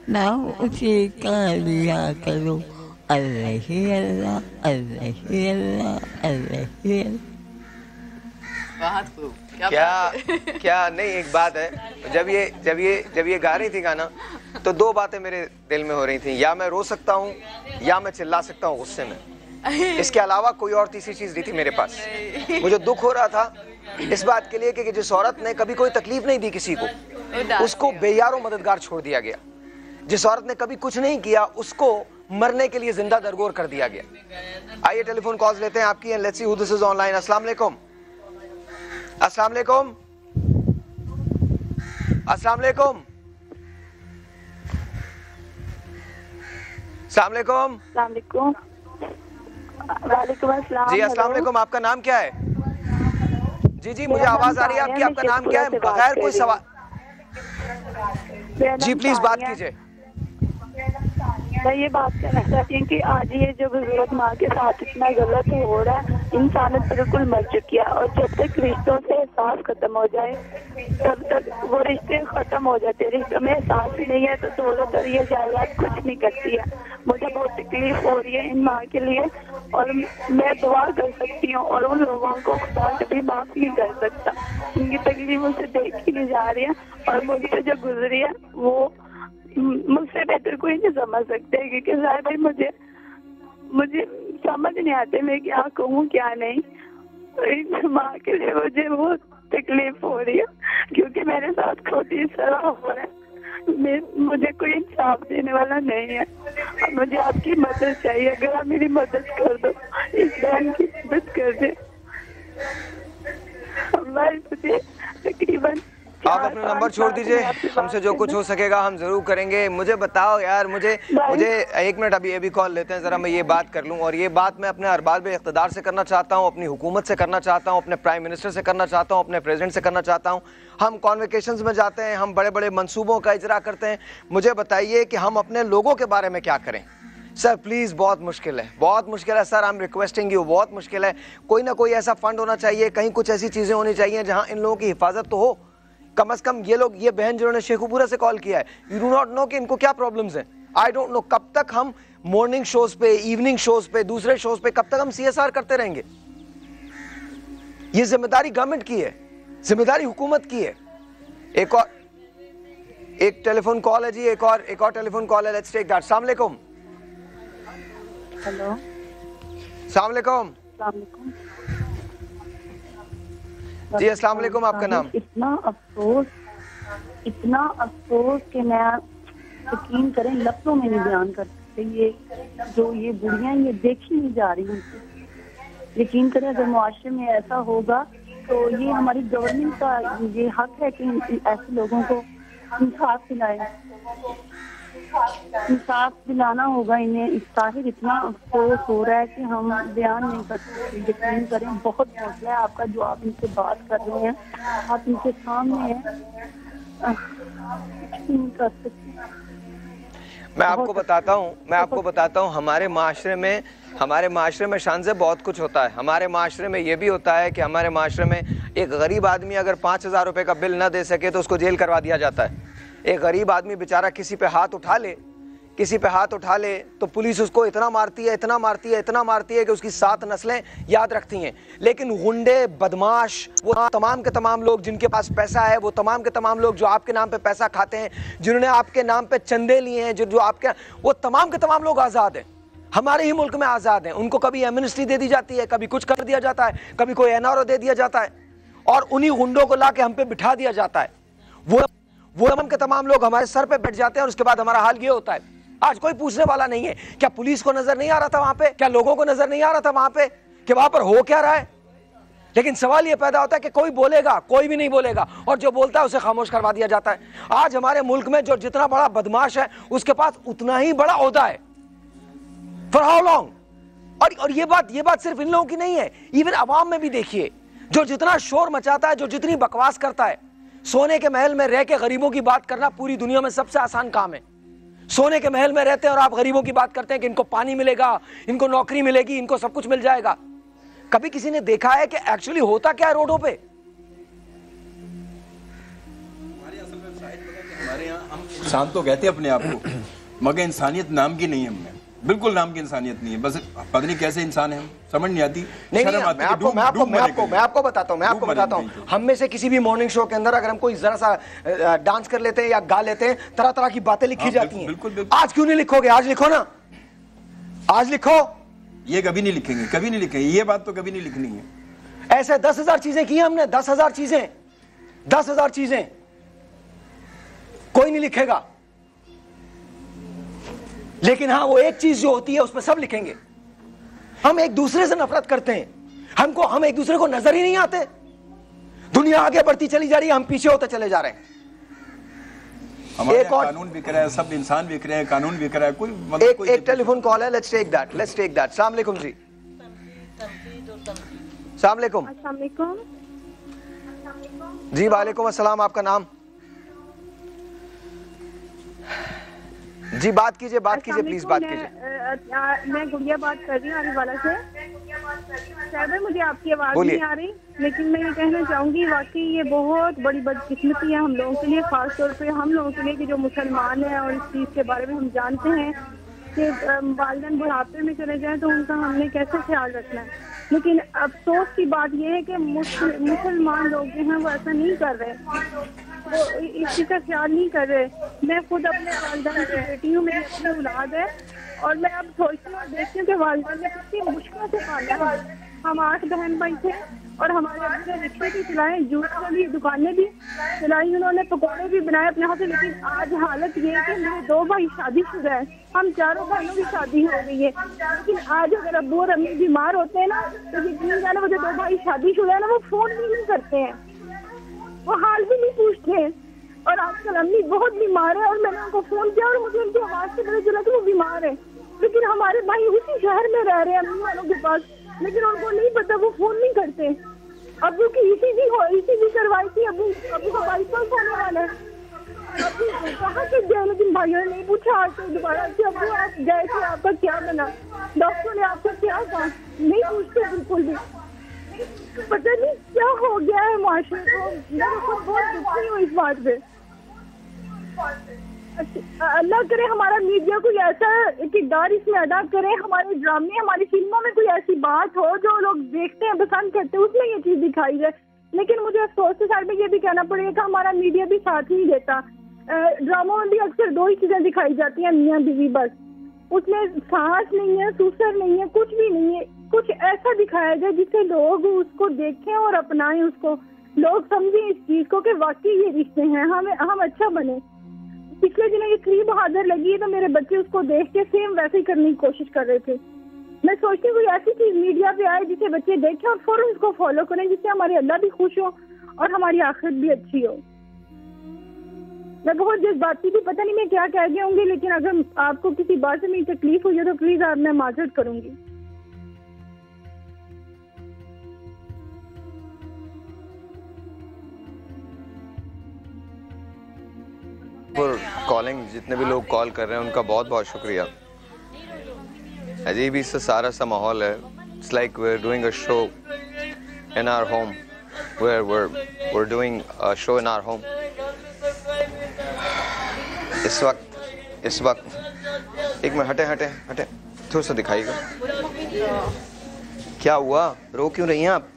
नाम उसी का लिया करो। अल्लाह ही अल्लाह, अल्लाह ही अल्लाह, अल्लाह ही अल्लाह। क्या नहीं, एक बात है, जब ये गा रही थी गाना तो 2 बातें मेरे दिल में हो रही थी, या मैं रो सकता हूँ या मैं चिल्ला सकता हूँ गुस्से में। इसके अलावा कोई और तीसरी चीज नहीं थी मेरे पास। मुझे दुख हो रहा था इस बात के लिए कि जिस औरत ने कभी कोई तकलीफ नहीं दी किसी को, उसको बेयारो मददगार छोड़ दिया गया। जिस औरत ने कभी कुछ नहीं किया उसको मरने के लिए जिंदा दरगोर कर दिया गया। आइए टेलीफोन कॉल्स लेते हैं आपकी, let's see who this is online. अस्सलाम वालेकुम। अस्सलाम वालेकुम। अस्सलाम वालेकुम। अस्सलाम वालेकुम। वालेकुम अस्सलाम। जी अस्सलाम वालेकुम, आपका नाम क्या है? जी मुझे आवाज आ रही है आपकी, आपका नाम क्या है? बगैर कोई सवाल जी प्लीज बात कीजिए। मैं ये बात कहना चाहती हूँ कि आज ये जो बुजुर्ग माँ के साथ इतना गलत हो रहा है, इंसानियत बिल्कुल मर चुकी है। और जब तक रिश्तों से एहसास खत्म हो जाए तब तक वो रिश्ते खत्म हो जाते हैं। रिश्तों में एहसास ही नहीं है तो दौलत और ये जायदाद कुछ नहीं करती है। मुझे बहुत तकलीफ हो रही है इन माँ के लिए, और मैं दुआ कर सकती हूँ और उन लोगों को खुदा कभी माफ नहीं कर सकता। उनकी तकलीफ मुझसे देखी नहीं जा रही है, और मुझसे जो गुजरी है वो मुझसे इससे बेहतर कोई नहीं समझ सकते, क्योंकि साहिर भाई मुझे समझ नहीं आते मैं क्या कहूँ क्या नहीं। तो माँ के लिए मुझे बहुत तकलीफ हो रही है, क्योंकि मेरे साथ खुद इस तरह हो रहा है। मुझे कोई इंसाफ देने वाला नहीं है। मुझे आपकी मदद चाहिए, अगर आप मेरी मदद कर दो, इस बहन की मदद कर दे। मुझे तकरीबन आप अपना नंबर छोड़ दीजिए, हमसे जो कुछ हो सकेगा हम जरूर करेंगे। मुझे बताओ यार, मुझे 1 मिनट अभी कॉल लेते हैं ज़रा, मैं ये बात कर लूँ। और ये बात मैं अपने अरबाब इक़्तिदार से करना चाहता हूँ, अपनी हुकूमत से करना चाहता हूँ, अपने प्राइम मिनिस्टर से करना चाहता हूँ, अपने प्रेसिडेंट से करना चाहता हूँ। हम कॉन्वोकेशंस में जाते हैं, हम बड़े बड़े मंसूबों का इजरा करते हैं। मुझे बताइए कि हम अपने लोगों के बारे में क्या करें। सर प्लीज़, बहुत मुश्किल है, बहुत मुश्किल है sir, I am requesting you, बहुत मुश्किल है। कोई ना कोई ऐसा फंड होना चाहिए, कहीं कुछ ऐसी चीज़ें होनी चाहिए जहाँ इन लोगों की हिफाजत तो हो। कम से कम ये लोग, ये बहन जिन्होंने शेखुपुरा से कॉल किया है, यू डू नॉट नो कि इनको क्या प्रॉब्लम्स हैं। आई डोंट नो कब तक हम मॉर्निंग शोज पे, इवनिंग शोज पे, दूसरे शोज पे कब तक हम CSR करते रहेंगे। ये जिम्मेदारी गवर्नमेंट की है, जिम्मेदारी हुकूमत की है। एक टेलीफोन कॉल है जी, एक और टेलीफोन कॉल है, लेट्स टेक दैट। अस्सलाम वालेकुम। हेलो, अस्सलाम वालेकुम जी। अस्सलाम वालेकुम, आपका नाम? इतना अफसोस कि मैं, यकीन करें लफ्जों में नहीं बयान कर सकते। ये बुढ़ियां ये देखी नहीं जा रही उनसे। यकीन करें अगर मुआशरे में ऐसा होगा तो ये हमारी गवर्नमेंट का ये हक है कि ऐसे लोगों को इंसाफ दिलाए, इंसाफ दिलाना होगा इन्हें। ताहिर इतना अफसोस हो रहा है कि हम बयान नहीं कर सकते। यकीन करें बहुत हौसला है आपका जो आप इनसे बात कर रहे हैं, आप इनके सामने हैं, नहीं कर सकते। मैं आपको बताता हूँ हमारे माशरे में शान से बहुत कुछ होता है। हमारे माशरे में ये भी होता है कि हमारे माशरे में एक गरीब आदमी अगर 5,000 रुपये का बिल ना दे सके तो उसको जेल करवा दिया जाता है। एक गरीब आदमी बेचारा किसी पे हाथ उठा ले तो पुलिस उसको इतना मारती है कि उसकी 7 नस्लें याद रखती हैं। लेकिन गुंडे, बदमाश, वो तमाम के तमाम लोग जिनके पास पैसा है, वो तमाम के तमाम लोग जो आपके नाम पे पैसा खाते हैं, जिन्होंने आपके नाम पे चंदे लिए हैं, जो आपके, वो तमाम के तमाम लोग आज़ाद हैं, हमारे ही मुल्क में आज़ाद हैं। उनको कभी एमनेस्टी दे दी जाती है, कभी कुछ कर दिया जाता है, कभी कोई NRO दे दिया जाता है, और उन्हीं गुंडों को ला के हम पे बिठा दिया जाता है। वो तमाम के तमाम लोग हमारे सर पे बैठ जाते हैं और उसके बाद हमारा हाल ये होता है। आज कोई पूछने वाला नहीं है। क्या पुलिस को नजर नहीं आ रहा था वहां पे? क्या लोगों को नजर नहीं आ रहा था वहां पे कि वहां पर हो क्या रहा है? लेकिन सवाल ये पैदा होता है कि कोई बोलेगा, कोई भी नहीं बोलेगा, और जो बोलता है उसे खामोश करवा दिया जाता है। आज हमारे मुल्क में जो जितना बड़ा बदमाश है उसके पास उतना ही बड़ा ओहदा है। For how long? और ये बात सिर्फ इन लोगों की नहीं है, इवन अवाम में भी देखिए, जो जितना शोर मचाता है, जो जितनी बकवास करता है। सोने के महल में रह के गरीबों की बात करना पूरी दुनिया में सबसे आसान काम है। सोने के महल में रहते हैं और आप गरीबों की बात करते हैं कि इनको पानी मिलेगा, इनको नौकरी मिलेगी, इनको सब कुछ मिल जाएगा। कभी किसी ने देखा है कि एक्चुअली होता क्या है रोडों पे? हमारे यहाँ हम इंसान तो कहते हैं अपने आप को, मगर इंसानियत नाम की नहीं है हमें, बिल्कुल नाम की इंसानियत नहीं है। बस पता नहीं कैसे इंसान है, हम समझ नहीं आती। नहीं, मैं आपको बताता हूँ हम में से किसी भी मॉर्निंग शो के अंदर अगर हम कोई जरा सा डांस कर लेते हैं या गा लेते हैं, तरह तरह की बातें लिखी जाती हैं। आज क्यों नहीं लिखोगे? आज लिखो ना, आज लिखो। ये कभी नहीं लिखेंगे, कभी नहीं लिखेंगे, ये बात तो कभी नहीं लिखनी है। ऐसे 10,000 चीजें की हमने, 10,000 चीजें कोई नहीं लिखेगा। लेकिन हाँ, वो एक चीज जो होती है उसमें सब लिखेंगे। हम एक दूसरे से नफरत करते हैं, हम एक दूसरे को नजर ही नहीं आते। दुनिया आगे बढ़ती चली जा रही है, हम पीछे होते चले जा रहे हैं। हमारे कानून बिक रहा है, सब इंसान बिक रहे हैं, कानून बिक रहा है। कोई एक टेलीफोन कॉल है, लेट्स टेक दैट। अस्सलाम वालेकुम जी। अस्सलाम वालेकुम जी। वालेकुम अस्सलाम, आपका नाम जी? बात कीजिए प्लीज, बात कीजिए। मैं गुड़िया बात कर रही हूँ अलीवाला से। शायद मुझे आपकी आवाज नहीं आ रही, लेकिन मैं ये कहना चाहूंगी, वाकई ये बहुत बड़ी बदकिस्मती है हम लोगों के लिए, खास तौर पे हम लोगों के लिए कि जो मुसलमान हैं, और इस चीज़ के बारे में हम जानते हैं कि वालिदैन बुढ़ापे में चले जाएं तो उनका हमने कैसे ख्याल रखना है। लेकिन अफसोस की बात यह है कि मुसलमान लोग जो हैं वो ऐसा नहीं कर रहे। वो इस चीज़ का ख्याल नहीं कर रहे। मैं खुद अपने वालदा की बेटी हूँ, मेरी अपनी औलाद है, और मैं अब सोचती हूँ और देखती हूँ कि वालदा ने कितनी मुश्किल से पाला है। हम 8 बहन भाई थे और हमारे अब्बू ने रिक्शे भी चलाए, जूस वाली दुकानें भी चलाई, उन्होंने पकौड़े भी बनाए अपने हाथ से। लेकिन आज हालत ये है कि मेरे 2 भाई शादीशुदा है, हम 4 भाइयों की शादी हो गई है। लेकिन आज अगर अब्बू और अम्मी बीमार होते हैं ना, तो यकीन जाने वो जो 2 भाई शादीशुदा है ना, वो फोन भी नहीं करते हैं, वो हाल भी नहीं पूछते। और आजकल अम्मी बहुत बीमार है और मैंने उनको फोन किया और मुझे उनकी आवाज से पता चला कि वो बीमार है। लेकिन हमारे भाई उसी शहर में रह रहे हैं अम्मी वालों के पास, लेकिन उनको नहीं पता, वो फोन नहीं करते। अबू की ECG करवाई थी, अबू का बाईपास होने वाला है, अबू कहाँ से गए, लेकिन भाइयों ने नहीं पूछा आज तो दोबारा कि अबू आप गए थे, आपका क्या बना, डॉक्टर ने आपको क्या कहा, नहीं पूछते बिल्कुल भी। पता नहीं क्या हो गया है माशरे को, मैं बहुत दुखी हूँ इस बात पे। अल्लाह करे हमारा मीडिया कोई ऐसा किरदार इसमें अदा करे, हमारे ड्रामे हमारी फिल्मों में कोई ऐसी बात हो जो लोग देखते हैं पसंद करते हैं, उसमें ये चीज दिखाई जाए। लेकिन मुझे अफसोस के साथ में ये भी कहना पड़ेगा कि हमारा मीडिया भी साथ नहीं देता। ड्रामों में भी अक्सर 2 ही चीजें दिखाई जाती हैं, मियाँ बीवी बस, उसमें सास नहीं है, ससुर नहीं है, कुछ भी नहीं है। कुछ ऐसा दिखाया जाए जिससे लोग उसको देखें और अपनाएं, उसको लोग समझें इस चीज को कि वाकई ये रिश्ते हैं, हम अच्छा बने। पिछले दिनों ये 3 बहादुर लगी है तो मेरे बच्चे उसको देख के सेम वैसे ही करने की कोशिश कर रहे थे। मैं सोचती हूँ कोई ऐसी चीज मीडिया पे आए जिसे बच्चे देखें और फौरन उसको फॉलो करें, जिससे हमारे अल्लाह भी खुश हो और हमारी आखिरत भी अच्छी हो। मैं बहुत जज्बाती थी, पता नहीं मैं क्या कह गए होंगे, लेकिन अगर आपको किसी बात से मेरी तकलीफ हुई है तो प्लीज आप, मैं माजरत करूंगी। फॉर कॉलिंग, जितने भी लोग कॉल कर रहे हैं उनका बहुत बहुत शुक्रिया। अजीब ही सा सारा सा माहौल है। It's like we are doing a show in our home, where we are doing a show in our home. इस वक्त एक मिनट, हटे थोड़ा सा दिखाइएगा। क्या हुआ, रो क्यों रही हैं आप?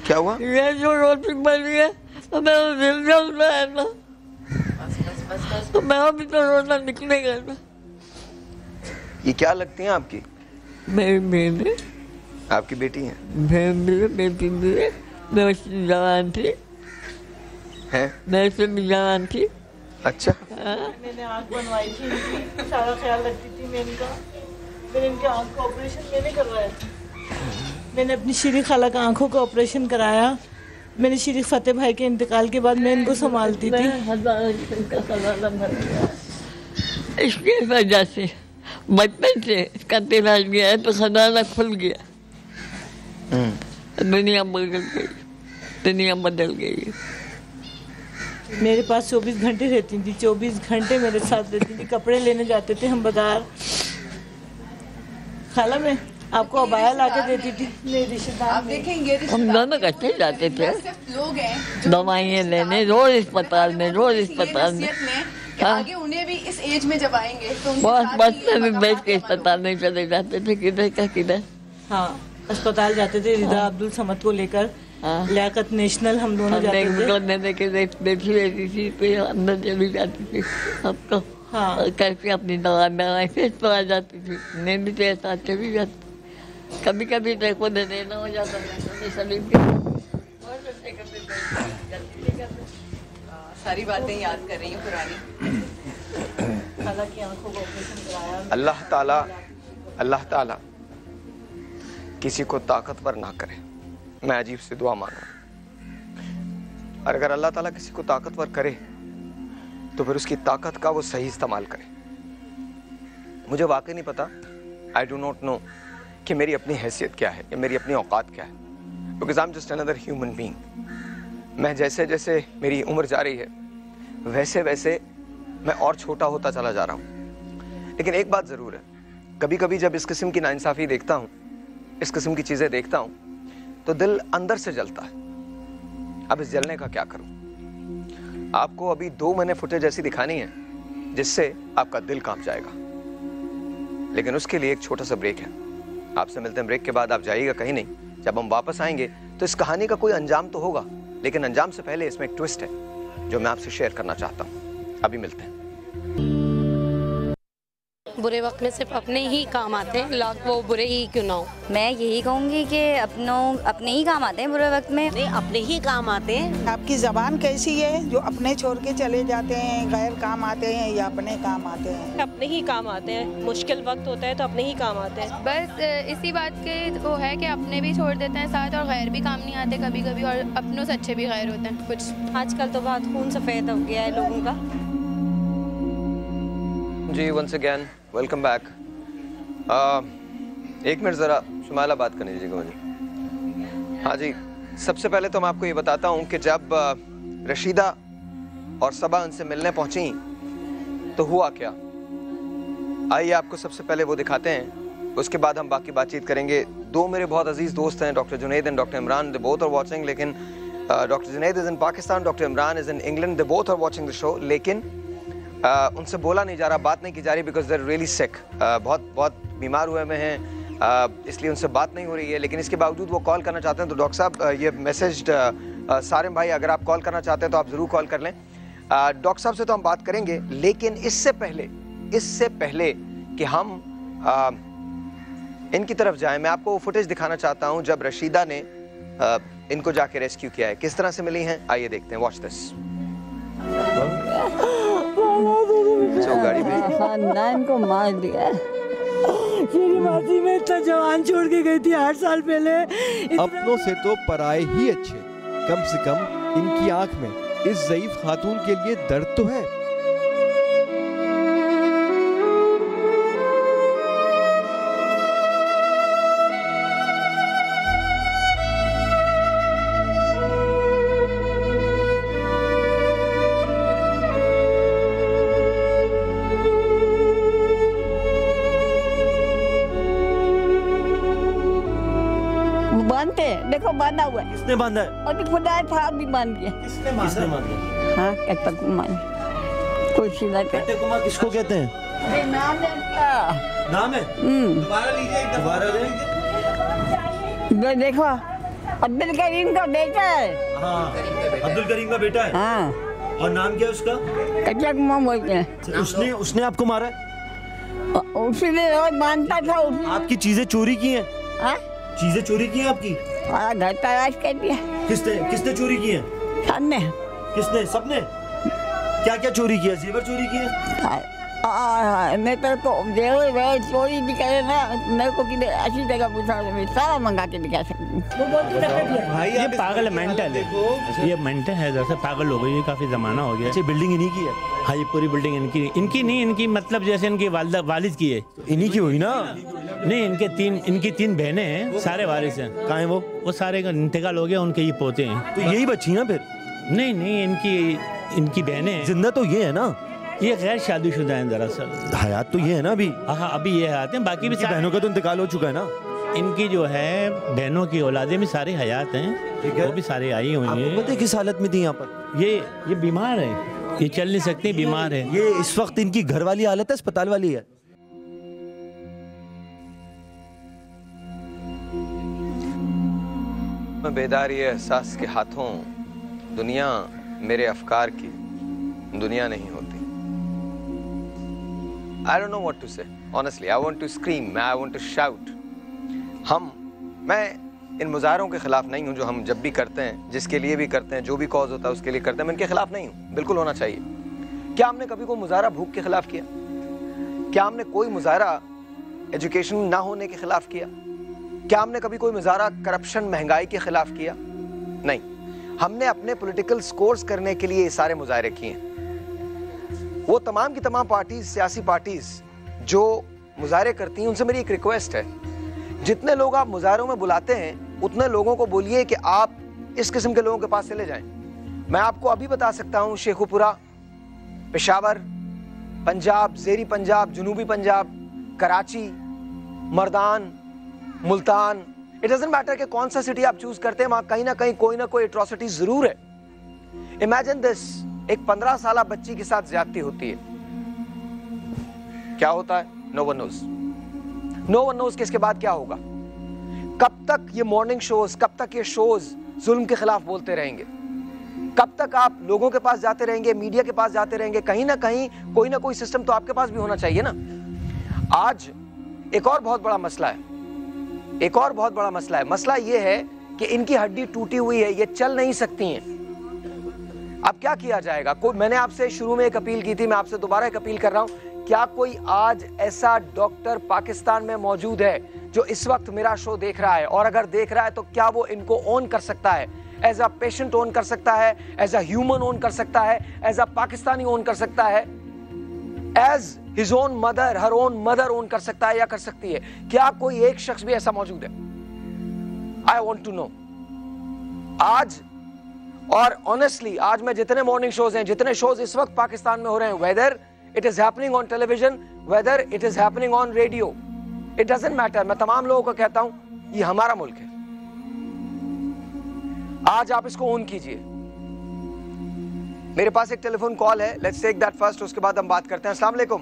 क्या हुआ? ये जो रोटी बनी है तो मेरा दिल जल रहा है ना, तो मेरा भी तो रोना निकलेगा ना। ये क्या लगती हैं आपकी? मेरी बेटी। आपकी बेटी है? बेटी भी है, मेरे से जवान थी, मेरे से भी जवान थी। अच्छा। मैंने आँख बनवाई थी इनकी, सारा ख्याल रखती थी मैं इनका। मैंने इनके आँख का ऑपरेशन मैंने करवाया था। मैंने अपनी शीरी खाला का आंखों का ऑपरेशन कराया। मैंने शीरी फतेह भाई के इंतकाल के बाद मैं इनको संभालती थी। इसकी वजह से बचपन से इसका तिला गया है तो खजाना खुल गया। दुनिया बदल गई। मेरे पास 24 घंटे रहती थी, 24 घंटे मेरे साथ रहती थी। कपड़े लेने जाते थे हम बाजार, खाला में आपको अबाया ला के देती थी। मेरे रिश्तेदार आप देखेंगे हम दोनों इकट्ठे जाते थे लोग हैं दवाइयाँ लेने, रोज अस्पताल में आगे उन्हें भी इस एज में जब आएंगे तो बस में भी बैठ के अस्पताल में चले जाते थे। किधर हाँ, अस्पताल जाते थे रिदा अब्दुल समद को लेकर, लियाकत नेशनल हम दोनों जाते थे। बैठी रहती थी फिर अंदर चली जाती थी सबको। हाँ, करके अपनी दवाई फिर तो आ जाती थी। मैं भी तेरे साथ चली जाती, कभी कभी देखो देना हो जाता है सलीम के। सारी बातें याद कर रही हूँ पुरानी। हालांकि आंखों को ऑपरेशन कराया। अल्लाह ताला किसी को ताकतवर ना करे, मैं अजीब सी दुआ मांगा। और अगर अल्लाह ताला किसी को ताकतवर करे तो फिर उसकी ताकत का वो सही इस्तेमाल करे। मुझे वाकई नहीं पता, आई डू नॉट नो कि मेरी अपनी हैसियत क्या है या मेरी अपनी औकात क्या है, because I am just another human being. मैं जैसे जैसे मेरी उम्र जा रही है वैसे वैसे मैं और छोटा होता चला जा रहा हूँ। लेकिन एक बात ज़रूर है, कभी कभी जब इस किस्म की नाइंसाफ़ी देखता हूँ, इस किस्म की चीज़ें देखता हूँ, तो दिल अंदर से जलता है। अब इस जलने का क्या करूँ? आपको अभी 2 महीने फुटेज ऐसी दिखानी है जिससे आपका दिल कांप जाएगा, लेकिन उसके लिए एक छोटा सा ब्रेक है। आपसे मिलते हैं ब्रेक के बाद। आप जाइएगा कहीं नहीं, जब हम वापस आएंगे तो इस कहानी का कोई अंजाम तो होगा, लेकिन अंजाम से पहले इसमें एक ट्विस्ट है जो मैं आपसे शेयर करना चाहता हूँ। अभी मिलते हैं। बुरे वक्त में सिर्फ अपने ही काम आते हैं, वो बुरे ही क्यों ना हो। मैं यही कहूँगी कि अपने ही काम आते हैं बुरे वक्त में। नहीं, अपने ही काम आते हैं। आपकी ज़बान कैसी है जो अपने छोड़ के चले जाते हैं, गैर काम आते हैं या अपने काम आते हैं? अपने ही काम आते हैं, मुश्किल वक्त होता है तो अपने ही काम आते हैं। बस इसी बात के वो है कि अपने भी छोड़ देते हैं साथ और गैर भी काम नहीं आते कभी कभी, और अपनों से अच्छे भी गैर होते हैं कुछ। आजकल तो बहुत खून सफ़ेद हो गया है लोगों का। जी वंस अगेन वेलकम बैक। एक मिनट ज़रा शुमाला बात करने दीजिएगा मुझे। हाँ जी, सबसे पहले तो मैं आपको ये बताता हूँ कि जब रशीदा और सबा उनसे मिलने पहुँची तो हुआ क्या, आइए आपको सबसे पहले वो दिखाते हैं, उसके बाद हम बाकी बातचीत करेंगे। दो मेरे बहुत अजीज़ दोस्त हैं, doctor Junaid and doctor Imran, they both are watching, लेकिन doctor Junaid is in Pakistan, doctor Imran is in England, they both are watching the show, लेकिन उनसे बोला नहीं जा रहा, बात नहीं की जा रही, बिकॉज दे आर रियली सिक, बहुत बीमार हुए में हैं, इसलिए उनसे बात नहीं हो रही है। लेकिन इसके बावजूद वो कॉल करना चाहते हैं। तो डॉक्टर साहब ये मैसेज सारिम भाई, अगर आप कॉल करना चाहते हैं तो आप ज़रूर कॉल कर लें। डॉक्टर साहब से तो हम बात करेंगे, लेकिन इससे पहले कि हम इनकी तरफ जाएं, मैं आपको वो फुटेज दिखाना चाहता हूँ जब रशीदा ने इनको जाके रेस्क्यू किया है, किस तरह से मिली हैं, आइए देखते हैं। Watch this. गाड़ी खानदान को मार दिया। मेरी मासी में इतना जवान छोड़ के गई थी 8 साल पहले। अपनों से तो पराए ही अच्छे, कम से कम इनकी आंख में इस ज़ईफ खातून के लिए दर्द तो है। देखो बांधा हुआ है। किसने बांधा है? अभी खुदा था भी बांध दिया। किसने बांधा? हाँ, कट्टा कुमार कोई सीधा कट्टा कुमार किसको कहते हैं? नाम है उसका। नाम है? दोबारा लीजिए, दोबारा लीजिए। देखो अब्दुल करीम का बेटा है। हाँ, अब्दुल करीम का बेटा है। हाँ। और नाम क्या है उसका? कट्टा कुमार बोलते हैं। उसने आपको मारा है? उसने रोज बांधता था। आपकी चीजें चोरी की हैं? हाँ? चीजें चोरी की हैं आपकी? घर तलाश कर दिया। किसने चोरी की हैं? सबने। किसने? सबने? क्या क्या चोरी किया? जेवर चोरी किए? मैं तेरे को जेवर चोरी भी करे ना, मेरे को किधर अच्छी जगह पूछा, मैं सारा मंगा के दिखा सकती हूँ। भाई ये पागल है, मेंटल है, ये मेंटल है, जैसे पागल हो गई, ये काफी जमाना हो गया। अच्छा, बिल्डिंग इन्हीं की है? हाँ, ये पूरी बिल्डिंग इनकी नहीं, इनकी मतलब जैसे इनकी वालिद की है। इन्हीं की हुई ना? नहीं, इनकी तीन बहनें हैं, सारे वारिस हैं। कहाँ हैं वो सारे का इंतकाल हो गया, उनके ये पोते हैं। तो यही बच्ची ना फिर? नहीं, इनकी बहनें जिंदा तो ये है ना? ये गैर शादीशुदा हैं दरअसल। हयात तो ये है ना अभी? हाँ, अभी ये हयात हैं, बाकी भी बहनों का तो इंतकाल हो चुका है ना? इनकी जो है बहनों की औलादें भी सारे हयात हैं, वो भी सारे आई हुई हैं। पता है किस हालत में थी यहाँ पर? ये बीमार है, ये चल नहीं सकती, बीमार है। ये इस वक्त इनकी घर वाली हालत है, अस्पताल वाली है? मैं बेदारी एहसास के हाथों दुनिया मेरे अफकार की दुनिया नहीं होती। I don't know what to say. Honestly, I want to scream, I want to shout. मैं इन मुजाहरों के खिलाफ नहीं हूँ जो हम जब भी करते हैं, जिसके लिए भी करते हैं, जो भी कॉज होता है उसके लिए करते हैं, मैं इनके खिलाफ नहीं हूँ, बिल्कुल होना चाहिए। क्या हमने कभी कोई मुजाहरा भूख के खिलाफ किया? क्या हमने कोई मुजाहरा एजुकेशन ना होने के खिलाफ किया? क्या हमने कभी कोई मुजाहरा करप्शन, महंगाई के खिलाफ किया? नहीं, हमने अपने पॉलिटिकल स्कोर्स करने के लिए ये सारे मुजाहरे किए हैं। वो तमाम की तमाम पार्टीज, सियासी पार्टीज जो मुजाहरे करती हैं, उनसे मेरी एक रिक्वेस्ट है, जितने लोग आप मुजाहरों में बुलाते हैं उतने लोगों को बोलिए कि आप इस किस्म के लोगों के पास चले जाएं। मैं आपको अभी बता सकता हूं, शेखुपुरा, पेशावर, पंजाब, ज़ेरी पंजाब, जुनूबी Punjab, Karachi, Mardan, Multan, it doesn't matter कि कौन सा सिटी आप चूज करते हैं, वहां कहीं ना कहीं कोई ना कोई एट्रोसिटी जरूर है। इमेजिन दिस, एक 15 साल बच्ची के साथ ज्यादती होती है, क्या होता है? नो वन नोज कि इसके बाद क्या होगा। कब तक ये मॉर्निंग शोज, कब तक ये शोज जुल्म के खिलाफ बोलते रहेंगे? कब तक आप लोगों के पास जाते रहेंगे, मीडिया के पास जाते रहेंगे? कहीं ना कहीं कोई ना कोई सिस्टम तो आपके पास भी होना चाहिए ना। आज एक और बहुत बड़ा मसला है, एक और बहुत बड़ा मसला है। मसला ये है कि इनकी हड्डी टूटी हुई है, ये चल नहीं सकती हैं। अब क्या किया जाएगा? कोई, मैंने आपसे शुरू में एक अपील की थी, मैं आपसे दोबारा एक अपील कर रहा हूं, क्या कोई आज ऐसा डॉक्टर पाकिस्तान में मौजूद है जो इस वक्त मेरा शो देख रहा है? और अगर देख रहा है तो क्या वो इनको ओन कर सकता है? एज अ पेशेंट ओन कर सकता है, एज अ ह्यूमन ओन कर सकता है, एज अ पाकिस्तानी ओन कर सकता है, as his own mother, her own mother own कर सकता है या कर सकती है? क्या कोई एक शख्स भी ऐसा मौजूद है? आई वॉन्ट टू नो आज। और ऑनेस्टली आज मैं जितने मॉर्निंग शोज हैं, जितने शोज इस वक्त पाकिस्तान में हो रहे हैं, whether it is happening on television, whether it is happening on radio, it doesn't matter. मैं तमाम लोगों को कहता हूं ये हमारा मुल्क है, आज आप इसको ओन कीजिए। मेरे पास एक टेलीफोन कॉल है, लेट्स टेक दैट फर्स्ट, उसके बाद हम बात करते हैं। अस्सलाम वालेकुम।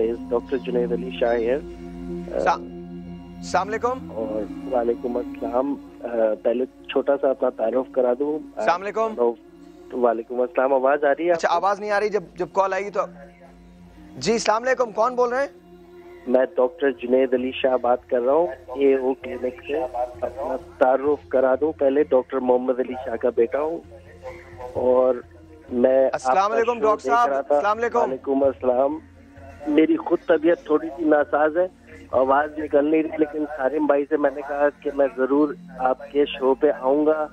Is doctor Junaid Ali Shah here. अस्सलाम वालेकुम। और वालेकुम अस्सलाम। पहले छोटा सा अपना तारुफ करा दूं। अस्सलाम वालेकुम। वालेकुम अस्सलाम। आवाज आ रही है? अच्छा, आवाज नहीं आ रही, जब कॉल आएगी तो। जी अस्सलाम वालेकुम, कौन बोल रहे हैं? मैं डॉक्टर जुनैद अली शाह बात कर रहा हूँ, एओ क्लिनिक से। अपना तारुफ करा दूं, पहले डॉक्टर मोहम्मद अली शाह का बेटा हूँ। और मैं अस्सलाम वालेकुम डॉक्टर साहब। अस्सलाम वालेकुम। वालेकुम अस्सलाम। मेरी खुद तबीयत थोड़ी सी नासाज है, आवाज निकल नहीं रही, लेकिन सारिम भाई से मैंने कहा कि मैं जरूर आपके शो पे आऊंगा।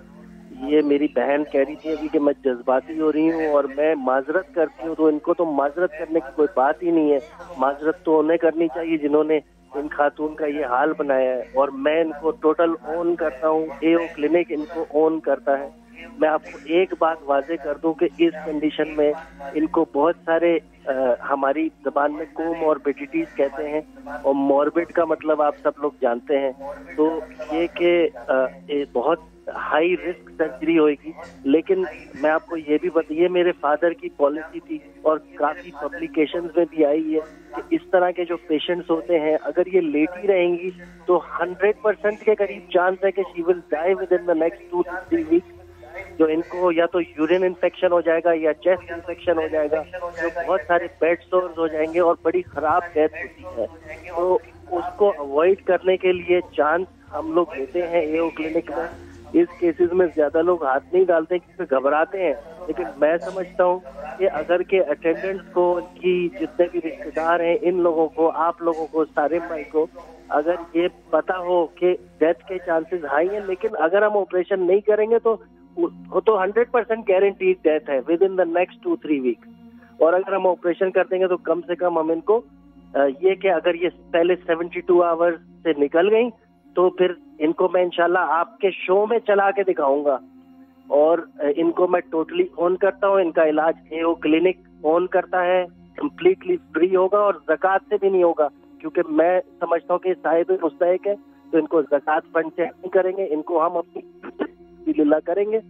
ये मेरी बहन कह रही थी अभी कि मैं जज्बाती हो रही हूँ और मैं माजरत करती हूँ, तो इनको तो माजरत करने की कोई बात ही नहीं है। माजरत तो उन्हें करनी चाहिए जिन्होंने इन खातून का ये हाल बनाया है, और मैं इनको टोटल ओन करता हूँ। एओ क्लिनिक इनको ओन करता है। मैं आपको एक बात वाजे कर दूं कि इस कंडीशन में इनको बहुत सारे हमारी जबान में कोमॉर्बिडिटीज कहते हैं, और मॉर्बिड का मतलब आप सब लोग जानते हैं। तो ये कि बहुत हाई रिस्क सर्जरी होगी, लेकिन मैं आपको ये भी ये मेरे फादर की पॉलिसी थी और काफी पब्लिकेशंस में भी आई है कि इस तरह के जो पेशेंट्स होते हैं, अगर ये लेटी रहेंगी तो 100% के करीब चांस है कि she will die within the next 2 to 3 weeks. जो इनको या तो यूरिन इन्फेक्शन हो जाएगा या चेस्ट इन्फेक्शन हो जाएगा, जो बहुत सारे बेड सोर्स हो जाएंगे और बड़ी खराब डेथ होती है। तो उसको अवॉइड करने के लिए चांस हम लोग लेते हैं एओ क्लिनिक में। इस केसेस में ज्यादा लोग हाथ नहीं डालते क्योंकि घबराते हैं, लेकिन मैं समझता हूँ कि अगर के अटेंडेंट्स को, उनकी जितने भी रिश्तेदार हैं, इन लोगों को, आप लोगों को, सारे भाई को अगर ये पता हो कि डेथ के चांसेस हाई हैं, लेकिन अगर हम ऑपरेशन नहीं करेंगे तो 100% गारंटीड डेथ है with in the next 2-3 weeks. और अगर हम ऑपरेशन कर देंगे तो कम से कम हम इनको ये कि अगर ये पहले 72 आवर्स से निकल गई तो फिर इनको मैं इंशाल्लाह आपके शो में चला के दिखाऊंगा। और इनको मैं टोटली ओन करता हूँ। इनका इलाज एओ क्लिनिक ओन करता है, कम्प्लीटली फ्री होगा और ज़कात से भी नहीं होगा, क्योंकि मैं समझता हूँ कि साहिब मुस्तहिक है, तो इनको ज़कात फंड से नहीं करेंगे, इनको हम अपनी लीला करेंगे।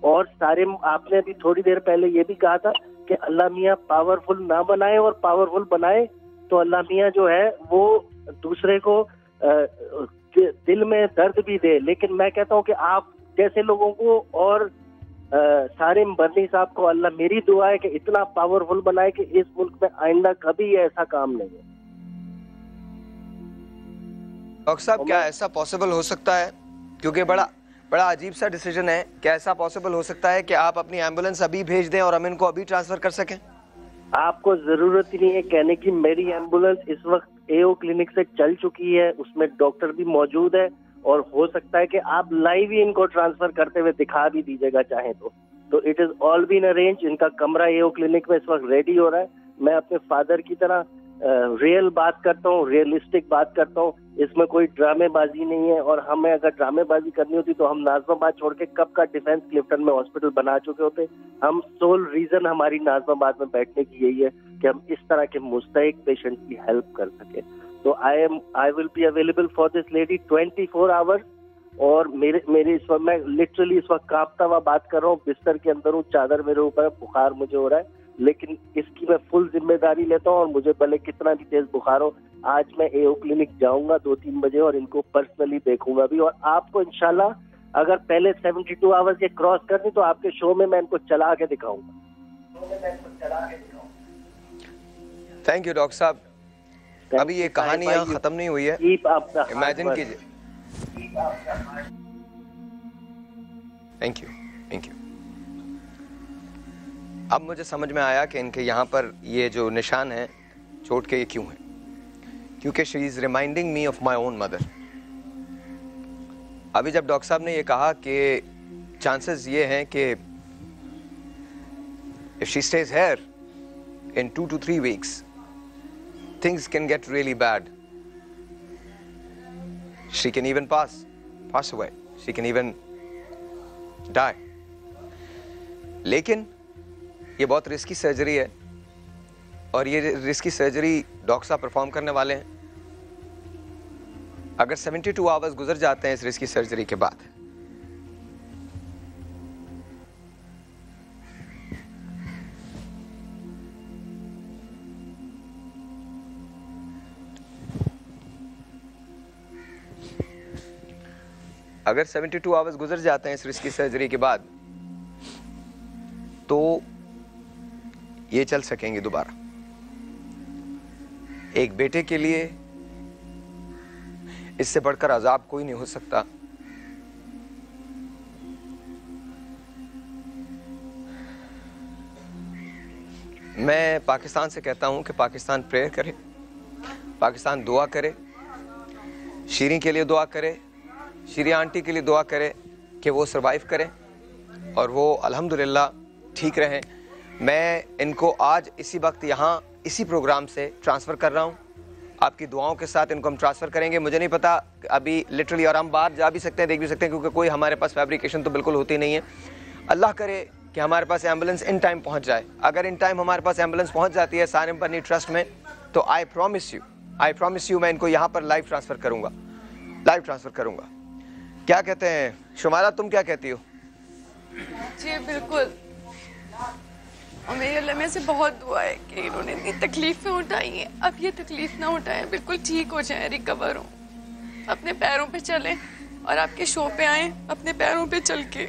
और सारे आपने अभी थोड़ी देर पहले ये भी कहा था कि अल्लाह मियाँ पावरफुल ना बनाए, और पावरफुल बनाए तो अल्लाह मियाँ जो है वो दूसरे को दिल में दर्द भी दे। लेकिन मैं कहता हूँ कि आप जैसे लोगों को और सारे बर्नी साहब को अल्लाह, मेरी दुआ है कि इतना पावरफुल बनाए कि इस मुल्क में आइंदा कभी ऐसा काम नहीं है। डॉक्टर साहब, क्या ऐसा पॉसिबल हो सकता है, क्योंकि बड़ा अजीब सा डिसीजन है, क्या ऐसा पॉसिबल हो सकता है कि आप अपनी एम्बुलेंस अभी भेज दें और हम इनको अभी ट्रांसफर कर सकें? आपको जरूरत ही नहीं है कहने की। मेरी एम्बुलेंस इस वक्त एओ क्लिनिक से चल चुकी है, उसमें डॉक्टर भी मौजूद है, और हो सकता है कि आप लाइव ही इनको ट्रांसफर करते हुए दिखा भी दीजिएगा चाहे तो it is all been arrange. इनका कमरा एओ क्लिनिक में इस वक्त रेडी हो रहा है। मैं अपने फादर की तरह रियल बात करता हूँ, रियलिस्टिक बात करता हूँ, इसमें कोई ड्रामेबाजी नहीं है। और हमें अगर ड्रामेबाजी करनी होती तो हम नाज़िमाबाद छोड़ के कब का डिफेंस क्लिफ्टन में हॉस्पिटल बना चुके होते। हम सोल रीजन हमारी नाज़िमाबाद में बैठने की यही है कि हम इस तरह के मुस्तहिक पेशेंट की हेल्प कर सके। तो I will be available for this lady 24 hours. और मेरे इस वक्त मैं लिटरली इस वक्त कांपता हुआ बात कर रहा हूँ, बिस्तर के अंदर हूँ, चादर मेरे ऊपर, बुखार मुझे हो रहा है। लेकिन इसकी मैं फुल जिम्मेदारी लेता हूँ और मुझे भले कितना भी तेज बुखार हो, आज मैं एओ क्लिनिक जाऊंगा 2-3 बजे और इनको पर्सनली देखूंगा भी। और आपको इंशाल्लाह अगर पहले 72 आवर्स ये क्रॉस कर दी तो आपके शो में मैं इनको चला के दिखाऊंगा। थैंक यू डॉक्टर साहब। अभी ये कहानी यहाँ खत्म नहीं हुई है, इमेजिन कीजिए। Thank you, thank you. अब मुझे समझ में आया कि इनके यहाँ पर ये जो निशान है चोट के, ये क्यों है। क्योंकि she is reminding me of my own mother. अभी जब डॉक्टर साहब ने ये कहा कि चांसेस ये हैं कि if she stage here in 2 to 3 weeks things can get really bad. She can even pass away. She can even die. लेकिन ये बहुत रिस्की सर्जरी है और ये रिस्की सर्जरी डॉक्टर साहब परफॉर्म करने वाले हैं। अगर 72 आवर्स गुजर जाते हैं इस रिस्की सर्जरी के बाद, अगर 72 आवर्स गुजर जाते हैं इस रिस्की सर्जरी के बाद, तो ये चल सकेंगे दोबारा। एक बेटे के लिए इससे बढ़कर अजाब कोई नहीं हो सकता। मैं पाकिस्तान से कहता हूं कि पाकिस्तान प्रेयर करे, पाकिस्तान दुआ करे, शीरी के लिए दुआ करे, शीरी आंटी के लिए दुआ करे कि वो सरवाइव करें और वो अल्हम्दुलिल्लाह ठीक रहें। मैं इनको आज इसी वक्त यहाँ इसी प्रोग्राम से ट्रांसफ़र कर रहा हूँ। आपकी दुआओं के साथ इनको हम ट्रांसफ़र करेंगे। मुझे नहीं पता अभी लिटरली, और हम बाहर जा भी सकते हैं, देख भी सकते हैं, क्योंकि कोई हमारे पास फैब्रिकेशन तो बिल्कुल होती नहीं है। अल्लाह करे कि हमारे पास एम्बुलेंस इन टाइम पहुँच जाए। अगर इन टाइम हमारे पास एम्बुलेंस पहुँच जाती है सारिम बनी ट्रस्ट में, तो आई प्रॉमिस यू मैं इनको यहाँ पर लाइव ट्रांसफ़र करूँगा। क्या कहते हैं शुमारा, तुम क्या कहती हो? जी बिल्कुल, और मेरे अल्लाह में से बहुत दुआ है कि इन्होंने इतनी तकलीफें उठाई हैं, अब ये तकलीफ ना उठाएं, बिल्कुल ठीक हो जाएं, रिकवर हो, अपने पैरों पे चलें और आपके शो पे आएं अपने पैरों पे चल के।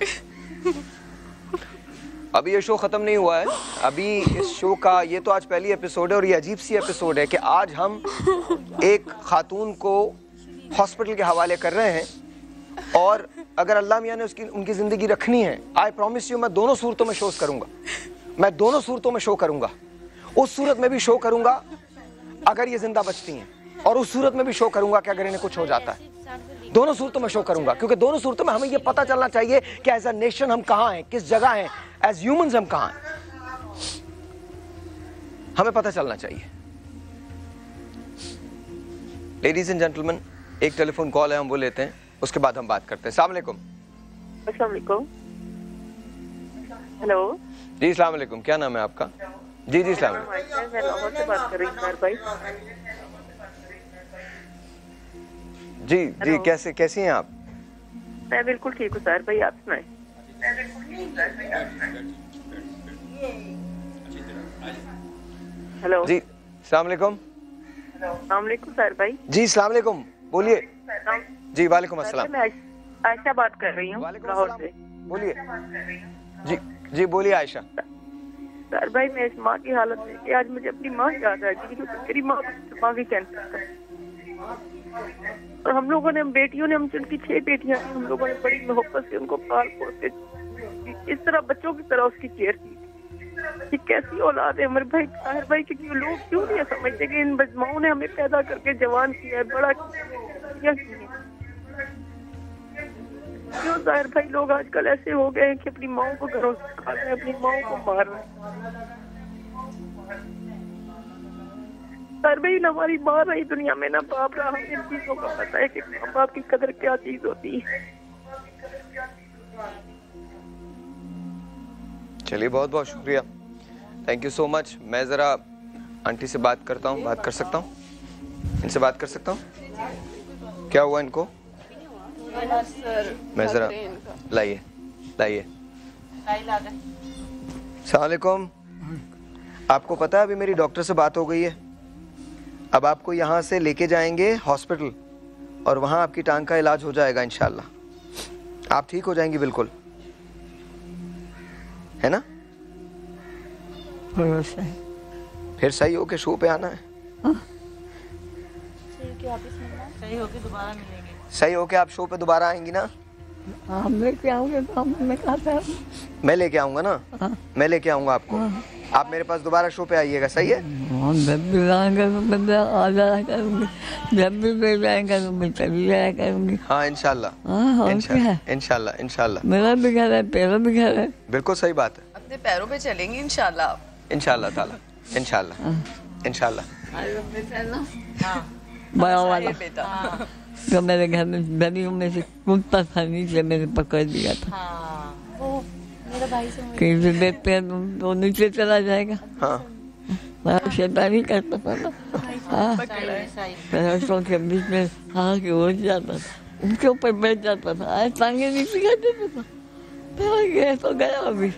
अभी ये शो ख़त्म नहीं हुआ है। अभी इस शो का ये तो आज पहली एपिसोड है और ये अजीब सी एपिसोड है कि आज हम एक खातून को हॉस्पिटल के हवाले कर रहे हैं और अगर अल्लाह मियाँ ने उनकी ज़िंदगी रखनी है, आई प्रॉमिस यू मैं दोनों सूरतों में शोज़ करूँगा। मैं दोनों सूरतों में शो करूँगा। उस सूरत में भी शो करूँगा अगर ये जिंदा बचती हैं, और उस सूरत में भी शो करूँगा कि अगर इन्हें कुछ हो जाता है। दोनों सूरतों में शो करूँगा, क्योंकि दोनो't सूरतों में हमें ये पता चलना चाहिए कि एज अ नेशन हम कहाँ हैं, किस जगह हैं, एज ह्यूमंस हम कहाँ हैं, हमें पता चलना चाहिए। लेडीज एंड जेंटलमैन, एक टेलीफोन कॉल है, हम वो लेते हैं, उसके बाद हम बात करते हैं। अस्सलाम वालेकुम। हेलो जी, अस्सलाम वालेकुम। क्या नाम है आपका? जी जी, अस्सलाम वालेकुम। मैं लाहौर से बात कर रही हूँ सर भाई। जी जी, कैसी हैं आप? मैं बिल्कुल ठीक हूँ सर भाई, आप सुनाएं। हेलो जी, अस्सलाम वालेकुम। अस्सलाम वालेकुम सर भाई। जी अस्सलाम वालेकुम, बोलिए। जी वालेकुम अस्सलाम। मैं आयशा बात कर रही हूँ लाहौर से। बोलिए। जी जी, बोलिए आयशा। सर भाई, मैं इस माँ की हालत में कि आज मुझे अपनी माँ याद आ गई, क्योंकि मेरी माँ भी कैंसर था और हम लोगों ने, हम बेटियों ने, हम उनकी 6 बेटियां थी, हम लोगों ने बड़ी मोहब्बत से उनको पाल पोस के इस तरह बच्चों की तरह उसकी केयर की। ये कैसी औलाद है हमारे भाई ताहिर भाई की, लोग क्यों नहीं समझते कि इन माओं ने हमें पैदा करके जवान किया है, बड़ा किया। क्यों ताहिर भाई लोग आजकल ऐसे हो गए हैं कि अपनी माओं को घरों से निकाल रहे हैं, अपनी माओं को मार रहे हैं। ताहिर भाई ना हमारी माँ रही दुनिया में, ना बाप रहा, हमें इन चीजों का पता है कि माँ बाप की कदर क्या चीज होती है। चलिए, बहुत बहुत शुक्रिया, थैंक यू सो मच। मैं ज़रा आंटी से बात करता हूँ, बात कर सकता हूँ? इनसे बात कर सकता हूँ? क्या हुआ इनको? मैं ज़रा लाइए। अस्सलाम वालेकुम। आपको पता है अभी मेरी डॉक्टर से बात हो गई है, अब आपको यहाँ से लेके जाएंगे हॉस्पिटल और वहाँ आपकी टांग का इलाज हो जाएगा इंशाल्लाह। आप ठीक हो जाएंगी बिल्कुल, है ना? फिर सही हो के शो पे आना है। सही होके दोबारा मिलेंगे। सही हो के आप शो पे दोबारा आएंगी ना? हम लेके आओगे तो मैं कहा था मैं लेके आऊंगा ना, मैं लेके आऊंगा आपको। आप मेरे पास दोबारा शो पे आइएगा, सही है? जब भी आएगा तो मैं आ जाया करूंगी, जब भी मैं जाएगा तो मैं चली जाया करूंगी। हाँ इंशाल्लाह, इंशाल्लाह इंशाल्लाह। मेरा भी घर है, तेरा भी घर है। बिल्कुल सही बात है। अपने पैरों पे चलेंगे इंशाल्लाह, इंशाल्लाह ताला, इंशाल्लाह इंशाल्लाह। बड़ा वाला तो मेरे घर में गलियों में से कुत्ता था, नीचे मैंने पकड़ दिया था। मेरा भाई से कहीं देखते हैं तो नीचे चला जाएगा। मैं शैतानी करता था ना, पैरों के बीच में के उठ जाता था, उनके ऊपर बैठ जाता था, आज टांगे नीचे कर देता था। गया तो गया। अभी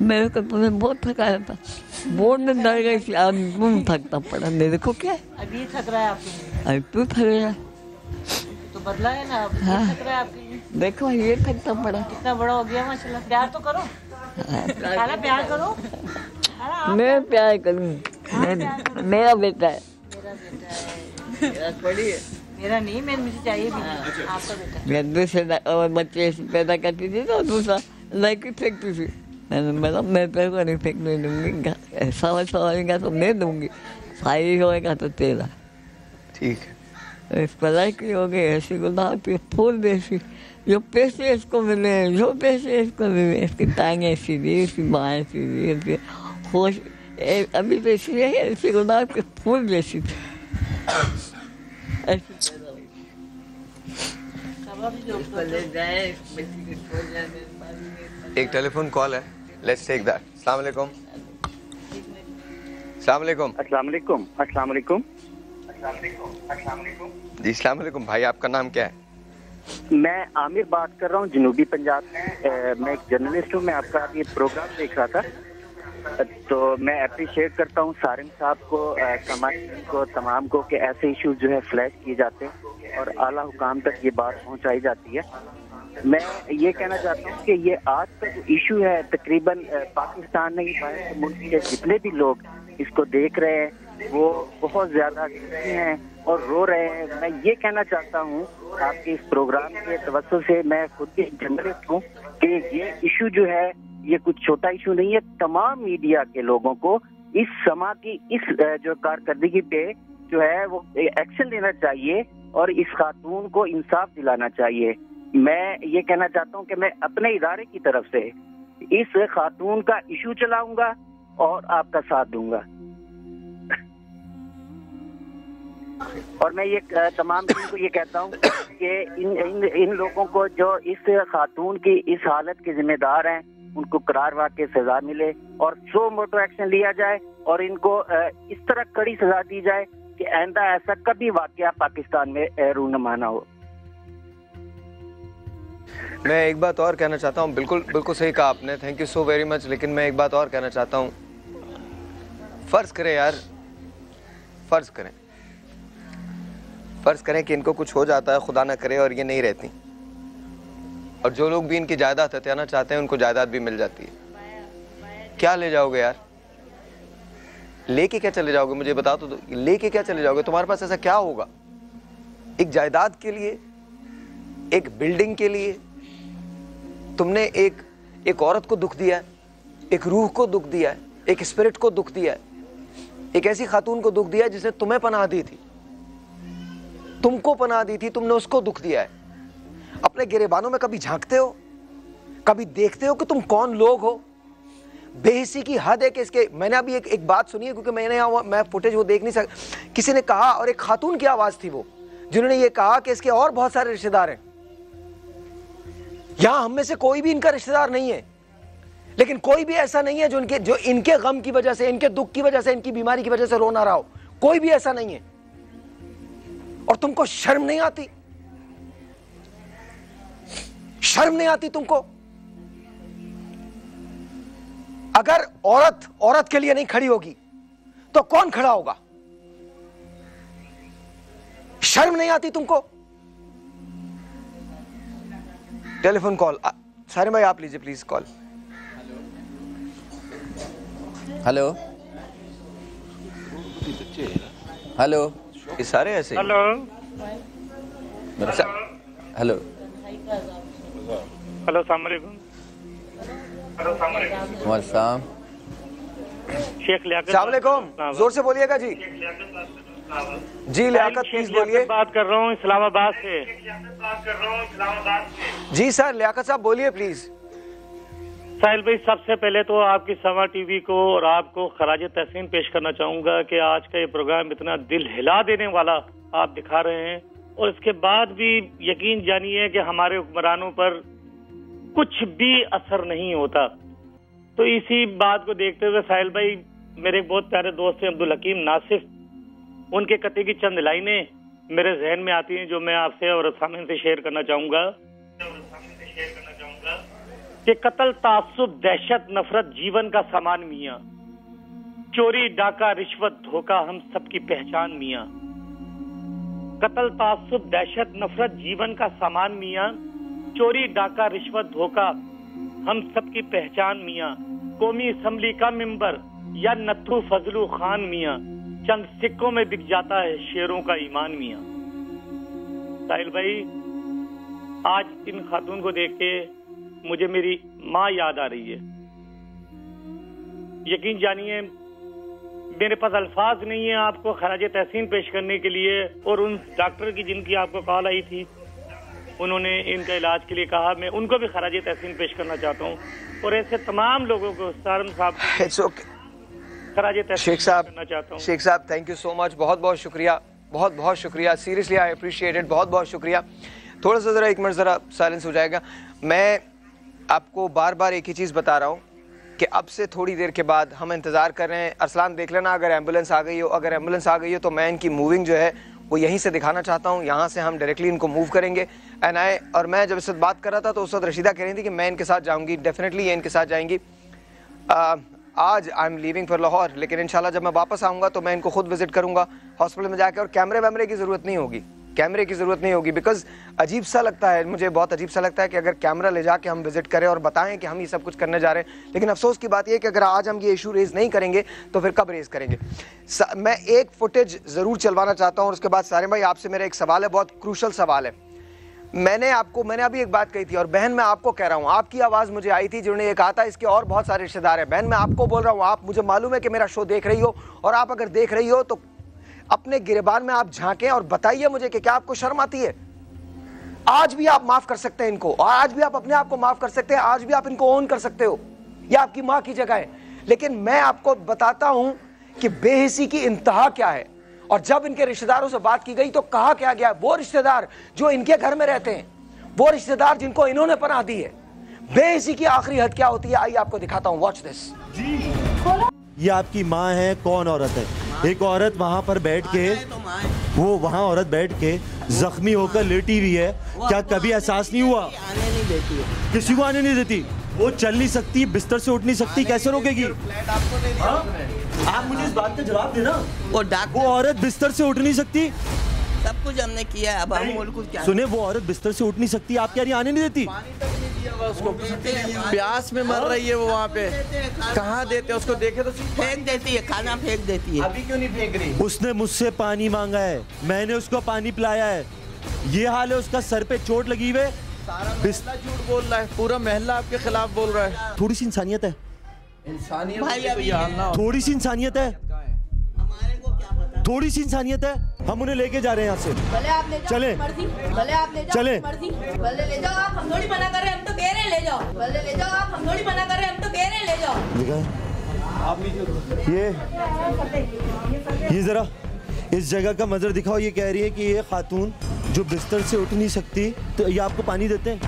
मेरे को तुम्हें बहुत थकाया था, बोर्ड में डर गई थी, आज तुम थकता पड़ा। मेरे को क्या अभी थक रहा है आपके? अभी तू थक रहा है तो बदला है ना, अभी थक रहा है आपके। देखो ये थकता पड़ा, कितना बड़ा हो गया माशाल्लाह। प्यार तो करो, खाला प्यार करो। मैं प्यार करूँ, मेरा बेटा है। मेरा नहीं, मुझे चाहिए भी नहीं, आपका बेटा। मैं दूसरे और बच्चे पैदा करती थी तो दूसरा लड़की फेंकती थी। मैंने मैं तेरे को नहीं फेंकने दूंगी, समझ होगा तो मैं दूंगी, फायरी होएगा तो तेरा। ठीक है। इस पढ़ाई की हो गई ऐसी गुलाब के फूल जैसी, जो पैसे इसको मिले, जो पैसे इसको मिले, इसकी टांगें सीधी, इसकी बाहें सीधी, इसकी होश अभी तो इसलिए है ऐसी गुलाब के फूल जैसी थी। एक टेलीफोन कॉल है, लेट्स टेक दैट। अस्सलाम वालेकुम। अस्सलाम वालेकुम। अस्सलाम वालेकुम। अस्सलाम वालेकुम। जी अस्सलाम वालेकुम भाई, आपका नाम क्या है? मैं आमिर बात कर रहा हूँ जनूबी पंजाब में। मैं एक जर्नलिस्ट हूँ। मैं आपका अभी प्रोग्राम देख रहा था, तो मैं अप्रिशिएट करता हूँ सारिम साहब को, समाज को, तमाम को, कि ऐसे इशूज जो है फ्लैश किए जाते हैं और आला हुकाम तक ये बात पहुँचाई जाती है। मैं ये कहना चाहता हूँ कि ये आज का जो इशू है, तकरीबन पाकिस्तान नहीं, बाहर के मुल्क के जितने भी लोग इसको देख रहे हैं वो बहुत ज्यादा दुखी हैं और रो रहे हैं। मैं ये कहना चाहता हूँ आपके इस प्रोग्राम के तवज्जो से, मैं खुद भी जर्नलिस्ट हूँ, कि ये इशू जो है ये कुछ छोटा इशू नहीं है। तमाम मीडिया के लोगों को इस समा की इस जो कारकर्दगी पे जो है वो एक्शन लेना चाहिए और इस खातून को इंसाफ दिलाना चाहिए। मैं ये कहना चाहता हूँ कि मैं अपने इदारे की तरफ से इस खातून का इशू चलाऊंगा और आपका साथ दूंगा। और मैं ये तमाम टीम को ये कहता हूँ कि इन लोगों को जो इस खातून की इस हालत के जिम्मेदार हैं उनको करार वाक़ई सजा मिले और सो मोटो एक्शन लिया जाए और इनको इस तरह कड़ी सजा दी जाए कि आइंदा ऐसा कभी वाक़या पाकिस्तान में रूनुमा ना हो। मैं एक बात और कहना चाहता हूँ, बिल्कुल सही कहा आपने, thank you so very much. लेकिन मैं एक बात और कहना चाहता हूँ, फर्ज करें यार, फर्ज करें कि इनको कुछ हो जाता है, खुदा ना करे, और ये नहीं रहती, और जो लोग भी इनकी जायदाद हथियाना चाहते हैं उनको जायदाद भी मिल जाती है। क्या ले जाओगे यार? लेके क्या चले जाओगे? मुझे बता तो दो, लेके क्या चले जाओगे? तुम्हारे पास ऐसा क्या होगा? एक जायदाद के लिए, एक बिल्डिंग के लिए तुमने एक औरत को दुख दिया है, एक रूह को दुख दिया है, एक स्पिरिट को दुख दिया है, एक ऐसी खातून को दुख दिया है जिसने तुम्हें पनाह दी थी, तुमको पनाह दी थी, तुमने उसको दुख दिया है। अपने गिरेबानों में कभी झांकते हो? कभी देखते हो कि तुम कौन लोग हो? बेहिसी की हद है कि इसके। मैंने अभी एक बात सुनी है, क्योंकि मैं फुटेज वो देख नहीं सकता। किसी ने कहा, और एक खातून की आवाज थी वो, जिन्होंने ये कहा कि इसके और बहुत सारे रिश्तेदार हैं। यहां हम में से कोई भी इनका रिश्तेदार नहीं है, लेकिन कोई भी ऐसा नहीं है जो इनके गम की वजह से, इनके दुख की वजह से, इनकी बीमारी की वजह से रो ना रहा हो। कोई भी ऐसा नहीं है। और तुमको शर्म नहीं आती? शर्म नहीं आती तुमको? अगर औरत औरत के लिए नहीं खड़ी होगी तो कौन खड़ा होगा? शर्म नहीं आती तुमको? टेलीफोन कॉल, सारे भाई आप लीजिए प्लीज कॉल। हेलो हेलो, ये सारे ऐसे? हेलो हेलो हेलो, अस्सलाम वालेकुम। वालेकुम शेख लियाकत। अस्सलाम वालेकुम, जोर से बोलिएगा जी। जी लियाकत प्लीज बोलिए। बात कर रहा हूँ इस्लामाबाद से। जी सर, लियाकत साहब बोलिए प्लीज। साहिल भाई, सबसे पहले तो आपकी समा टीवी को और आपको खराज तहसीन पेश करना चाहूंगा कि आज का ये प्रोग्राम इतना दिल हिला देने वाला आप दिखा रहे हैं, और इसके बाद भी यकीन जानिए कि हमारे हुक्मरानों पर कुछ भी असर नहीं होता। तो इसी बात को देखते हुए साहिल भाई, मेरे एक बहुत प्यारे दोस्त हैं अब्दुल हकीम नासिफ, उनके कते की चंद लाइनें मेरे जहन में आती हैं जो मैं आपसे और सामने से शेयर करना चाहूंगा कि कत्ल, तासुब, दहशत, नफरत जीवन का सामान मियाँ, चोरी, डाका, रिश्वत, धोखा हम सबकी पहचान मियाँ। कत्ल, तासुब, दहशत, नफरत जीवन का सामान मियाँ, चोरी, डाका, रिश्वत, धोखा हम सबकी पहचान मियाँ। कौमी असम्बली का मिंबर या नत्थू फजलू खान मियाँ, चंद सिक्कों में दिख जाता है शेरों का ईमान मियाँ। साहिल भाई, आज इन खातून को देख के मुझे मेरी माँ याद आ रही है। यकीन जानिए मेरे पास अल्फाज नहीं है आपको खराज तहसीन पेश करने के लिए, और उन डॉक्टर की जिनकी आपको कॉल आई थी, उन्होंने इनका इलाज के लिए कहा, मैं उनको भी खराज तहसीन पेश करना चाहता हूँ, और ऐसे तमाम लोगों को सारम साहब खराज तहसीन करना चाहता हूँ। शेख साहब थैंक यू सो मच, बहुत बहुत शुक्रिया, बहुत बहुत शुक्रिया, सीरियसली आई अप्रिशिएट इट, बहुत बहुत शुक्रिया। थोड़ा सा ज़रा एक मिनट ज़रा साइलेंस हो जाएगा। मैं आपको बार बार एक ही चीज़ बता रहा हूँ कि अब से थोड़ी देर के बाद हम इंतज़ार कर रहे हैं। अरसलान देख लेना अगर एम्बुलेंस आ गई हो, अगर एम्बुलेंस आ गई हो तो मैं इनकी मूविंग जो है वो यहीं से दिखाना चाहता हूँ, यहाँ से हम डायरेक्टली इनको मूव करेंगे। एंड और मैं जब इस वक्त बात कर रहा था तो उस वक्त रशीदा कह रही थी कि मैं इनके साथ जाऊँगी, डेफिनेटली ये इनके साथ जाएंगी। आज I am leaving for Lahore, लेकिन इंशाल्लाह जब मैं वापस आऊँगा तो मैं इनको खुद विजिट करूँगा हॉस्पिटल में जाकर, और कैमरे वैमरे की ज़रूरत नहीं होगी, कैमरे की ज़रूरत नहीं होगी, बिकॉज अजीब सा लगता है मुझे, बहुत अजीब सा लगता है कि अगर कैमरा ले जाके हम विजिट करें और बताएं कि हम ये सब कुछ करने जा रहे हैं। लेकिन अफसोस की बात यह है कि अगर आज हम ये इशू रेज नहीं करेंगे तो फिर कब रेज करेंगे। मैं एक फुटेज ज़रूर चलवाना चाहता हूँ, और उसके बाद सारे भाई आपसे मेरा एक सवाल है, बहुत क्रूशल सवाल है। मैंने अभी एक बात कही थी, और बहन मैं आपको कह रहा हूँ, आपकी आवाज़ मुझे आई थी जिन्होंने ये कहा था इसके और बहुत सारे रिश्तेदार हैं। बहन मैं आपको बोल रहा हूँ, आप मुझे मालूम है कि मेरा शो देख रही हो, और आप अगर देख रही हो तो अपने गिरबान में आप झांकें और बताइए मुझे कि क्या आपको शर्म आती है। आज भी आप माफ कर सकते हैं इनको, और आज भी आप अपने आप को माफ कर सकते हैं, आज भी आप इनको ओन कर सकते हो, यह आपकी माँ की जगह है। लेकिन मैं आपको बताता हूं कि बेहिसी की इंतहा क्या है, और जब इनके रिश्तेदारों से बात की गई तो कहा क्या गया, वो रिश्तेदार जो इनके घर में रहते हैं, वो रिश्तेदार जिनको इन्होंने पनाह दी है, बेहिसी की आखिरी हद क्या होती है, आइए आपको दिखाता हूं, वॉच दिस। ये आपकी माँ है, कौन औरत है? एक औरत वहाँ पर बैठ के, वो वहाँ औरत बैठ के जख्मी होकर लेटी हुई है, क्या कभी एहसास नहीं हुआ? आने नहीं देती है, किसी को आने नहीं देती, वो चल नहीं सकती, बिस्तर से उठ नहीं सकती, कैसे रोकेगी? आप मुझे इस बात का जवाब देना। वो औरत बिस्तर से उठ नहीं सकती, सब कुछ हमने किया है, अब हम और कुछ क्या? सुने, वो औरत बिस्तर से उठ नहीं सकती, आप क्या आने नहीं देती? उसको प्यास में मर रही है वो, वहाँ पे कहाँ देते हैं उसको, देखे तो फेंक देती है, खाना फेंक देती है। अभी क्यों नहीं फेंक रही? उसने मुझसे पानी मांगा है, मैंने उसको पानी पिलाया है, ये हाल है उसका, सर पे चोट लगी हुई है, सारा महल्ला झूठ बोल रहा है, पूरा महल्ला आपके खिलाफ बोल रहा है। थोड़ी सी इंसानियत है, थोड़ी सी इंसानियत है, थोड़ी सी इंसानियत है। हम उन्हें लेके जा रहे हैं यहाँ से, चले चले, भले ले जाओ आप, हम थोड़ी मना कर रहे हैं, हम तो कह रहे हैं ले जाओ, भले ले जाओ आप, हम थोड़ी मना कर रहे हैं, हम तो कह रहे हैं ले जाओ। ये जरा इस जगह का मंजर दिखाओ। ये कह रही है कि ये खातून जो बिस्तर से उठ नहीं सकती, तो ये आपको पानी देते हैं?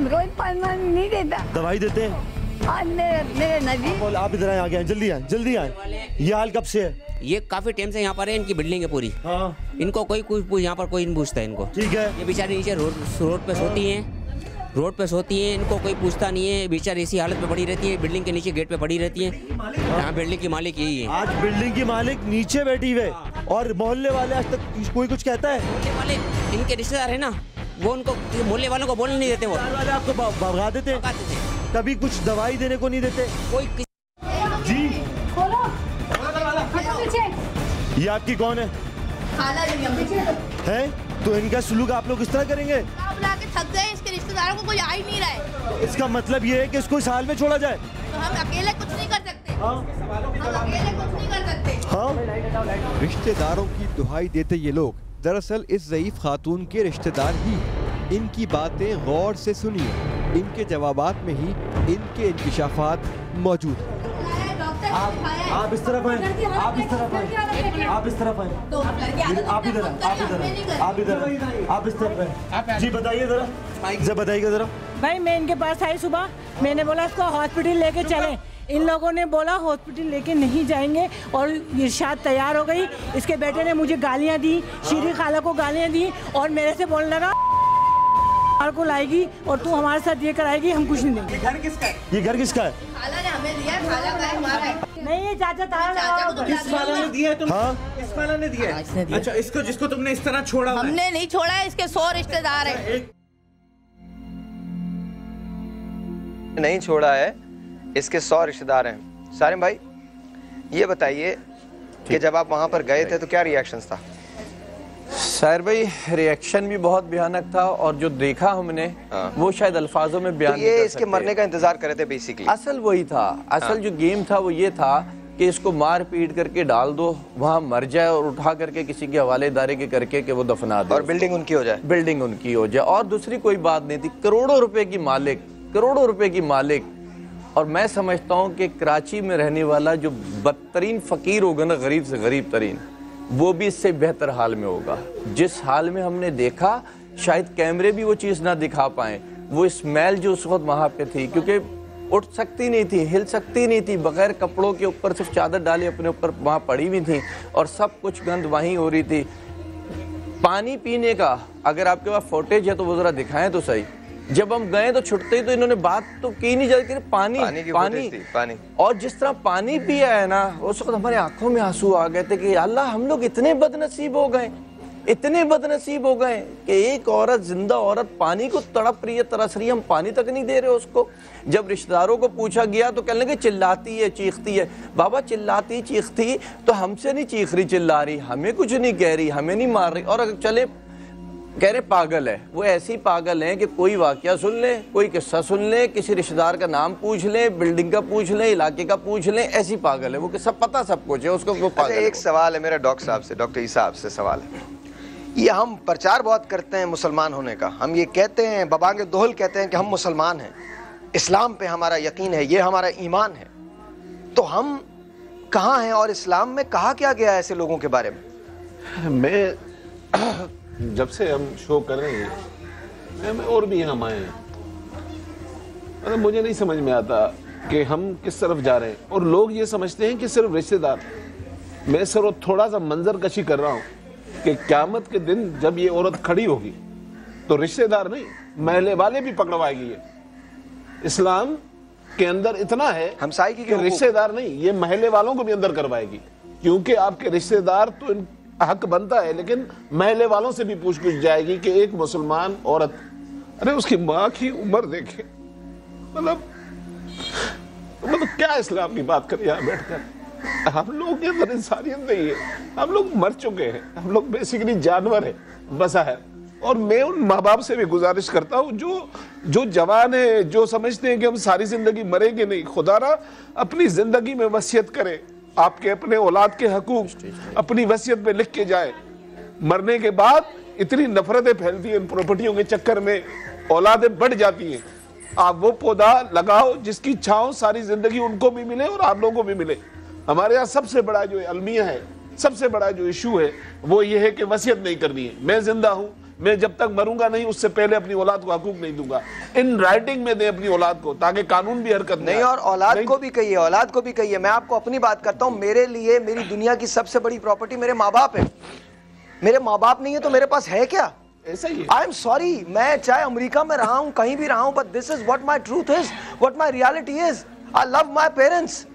रोज पानी नहीं देता, दवाई देते हैं? मेरे नजीक। आप इधर आए, आगे जल्दी आए, जल्दी आए। ये हाल कब से है? ये काफी टाइम से यहाँ पर है, इनकी बिल्डिंग है पूरी। हाँ। इनको कोई कुछ यहाँ पर कोई नहीं पूछता है इनको। ठीक है। ये बेचारी नीचे रोड पे सोती हैं, रोड पे सोती हैं, इनको कोई पूछता नहीं है, बेचारी ऐसी हालत में पड़ी रहती है, बिल्डिंग के नीचे गेट पे पड़ी रहती है। यहाँ बिल्डिंग की मालिक यही है। आज बिल्डिंग की मालिक नीचे बैठी हुई है और मोहल्ले वाले आज तक कोई कुछ कहता है? मोहल्ले वाले इनके रिश्तेदार है ना, वो उनको मोहल्ले वालों को बोलने नहीं देते। वो वाले आपको भगा देते हैं, कभी कुछ दवाई देने को नहीं देते कोई। जी ये आपकी कौन है? है तो इनका सुलूक आप लोग इस तरह करेंगे? थक गए, इसके रिश्तेदारों को कोई आ ही नहीं रहा है। इसका मतलब ये है कि इसको इस हाल में छोड़ा जाए? तो हम अकेले कुछ नहीं कर सकते। हम अकेले कुछ नहीं कर सकते। हाँ, रिश्तेदारों की दुहाई देते ये लोग दरअसल इस ज़ईफ खातून के रिश्तेदार ही हैं। इनकी बातें गौर से सुनिए, इनके जवाबात में ही इनके इंकिशाफात मौजूद हैं। आप इस तरफ आए, आप इस तरफ आए, आप इस तरफ आए, आप इधर, आप इधर, आप इधर, आप इस तरफ आए। जी बताइए जरा, बताइएगा जरा। भाई मैं इनके पास आई सुबह, मैंने बोला इसको हॉस्पिटल लेके चलें। इन लोगों ने बोला हॉस्पिटल लेके नहीं जाएंगे और इरशाद तैयार हो गई। इसके बेटे ने मुझे गालियां दी, शीरी खाला को गालियां दी और मेरे से बोलने लगा को लाएगी और तू हमारे साथ ये कराएगी, हम कुछ नहीं देंगे। ये घर किसका है? ये घर किसका है? खाला ने हमें दिया, खाला का है, हमारा है। नहीं ये चाचा ताला किस खाला ने दिया है तुम? हाँ? किस खाला ने दिया है? अच्छा इसको जिसको तुमने इस तरह छोड़ा हुआ है? हमने नहीं छोड़ा है, इसके 100 रिश्तेदार हैं। नहीं छोड़ा है, इसके 100 रिश्तेदार हैं। सारिम भाई ये बताइए कि जब आप वहां पर गए थे तो क्या रिएक्शन था? साहिर भाई रिएक्शन भी बहुत भयानक था और जो देखा हमने वो शायद अल्फाजों में बयान तो ये इसके मरने का इंतजार कर रहे थे बेसिकली। असल वही था, असल जो गेम था वो ये था कि इसको मार पीट करके डाल दो, वहाँ मर जाए और उठा करके किसी के हवाले दारे के करके कि वो दफना दे और बिल्डिंग उनकी हो जाए। बिल्डिंग उनकी हो जाए और दूसरी कोई बात नहीं थी। करोड़ों रुपए की मालिक, करोड़ों रुपए की मालिक। और मैं समझता हूँ कि कराची में रहने वाला जो बदतरीन फकीर होगा ना, गरीब से गरीब तरीन, वो भी इससे बेहतर हाल में होगा। जिस हाल में हमने देखा शायद कैमरे भी वो चीज़ ना दिखा पाए। वो स्मेल जो उस वक्त वहाँ पे थी, क्योंकि उठ सकती नहीं थी, हिल सकती नहीं थी, बगैर कपड़ों के ऊपर सिर्फ चादर डाली अपने ऊपर वहाँ पड़ी हुई थी और सब कुछ गंद वहीं हो रही थी। पानी पीने का अगर आपके पास फुटेज है तो वो ज़रा दिखाएं तो सही। जब हम गए तो छुटते ही तो इन्होंने बात तो की नहीं जाती, पानी। और जिस तरह पानी पिया है ना, उस वक्त हमारे आंखों में आंसू आ गए थे कि अल्लाह हम लोग इतने बदनसीब हो गए, इतने बदनसीब हो गए कि एक औरत, जिंदा औरत पानी को तड़प रही है, तरस रही है, हम पानी तक नहीं दे रहे उसको। जब रिश्तेदारों को पूछा गया तो कहने लगे चिल्लाती है, चीखती है। बाबा चिल्लाती चीखती तो हमसे नहीं चीख रही, चिल्ला रही, हमें कुछ नहीं कह रही, हमें नहीं मार रही। और अगर चले कह रहे पागल है, वो ऐसी पागल हैं कि कोई वाकया सुन ले, कोई किस्सा सुन ले, किसी रिश्तेदार का नाम पूछ ले, बिल्डिंग का पूछ ले, इलाके का पूछ ले, ऐसी पागल है वो कि सब पता सब कुछ है उसको। वो पागल एक सवाल है मेरा डॉक्टर साहब से, डॉक्टर ईसा साहब से सवाल है। ये हम प्रचार बहुत करते हैं मुसलमान होने का, हम ये कहते हैं, बबांगे दोहल कहते हैं कि हम मुसलमान हैं, इस्लाम पे हमारा यकीन है, ये हमारा ईमान है। तो हम कहाँ हैं और इस्लाम में कहा क्या गया है ऐसे लोगों के बारे में? मैं जब से हम शो कर रहे हैं मैं और भी हम आए हैं, मतलब मुझे नहीं समझ में आता कि हम किस तरफ जा रहे हैं। और लोग ये समझते हैं कि सिर्फ रिश्तेदार। मैं सिर्फ थोड़ा सा मंजर कशी कर रहा हूँ कि क़यामत के दिन जब ये औरत खड़ी होगी तो रिश्तेदार नहीं, महल्ले वाले भी पकड़वाएगी। ये इस्लाम के अंदर इतना है हमसाई की कि रिश्तेदार नहीं, ये महल्ले वालों को भी अंदर करवाएगी, क्योंकि आपके रिश्तेदार तो हक बनता है, लेकिन महल्ले वालों से भी पूछ जाएगी कि एक मुसलमान औरत, अरे उसकी माँ की उम्र देखे, मतलब क्या इस्लाम की बात करें यहाँ बैठकर। हम लोग के अंदर इंसानियत नहीं है, हम लोग मर चुके हैं, हम लोग बेसिकली जानवर है बसा है। और मैं उन माँ बाप से भी गुजारिश करता हूँ जो जवान है, जो समझते हैं कि हम सारी जिंदगी मरेंगे नहीं, खुदारा अपनी जिंदगी में वसीयत करें, आपके अपने औलाद के हकूक अपनी वसीयत में लिख के जाए। मरने के बाद इतनी नफरतें फैलती हैं इन प्रॉपर्टियों के चक्कर में, औलादें बढ़ जाती हैं। आप वो पौधा लगाओ जिसकी छांव सारी जिंदगी उनको भी मिले और आप लोगों को भी मिले। हमारे यहाँ सबसे बड़ा जो अलमिया है, सबसे बड़ा जो इशू है वो ये है कि वसीयत नहीं करनी है। मैं जिंदा हूँ, मैं जब तक मरूंगा नहीं उससे पहले अपनी औलाद को हकूक नहीं दूंगा। इन राइटिंग में दे अपनी औलाद को, ताकि कानून भी हरकत नहीं। और औलाद को भी कहिए, औलाद को भी कहिए। मैं आपको अपनी बात करता हूँ, मेरे लिए मेरी दुनिया की सबसे बड़ी प्रॉपर्टी मेरे माँ बाप है। मेरे माँ बाप नहीं है तो मेरे पास है क्या? ऐसा ही है। आई एम सॉरी, मैं चाहे अमेरिका में रहा हूं, कहीं भी रहा हूं, but this is what my truth is, what my reality is. I love my parents.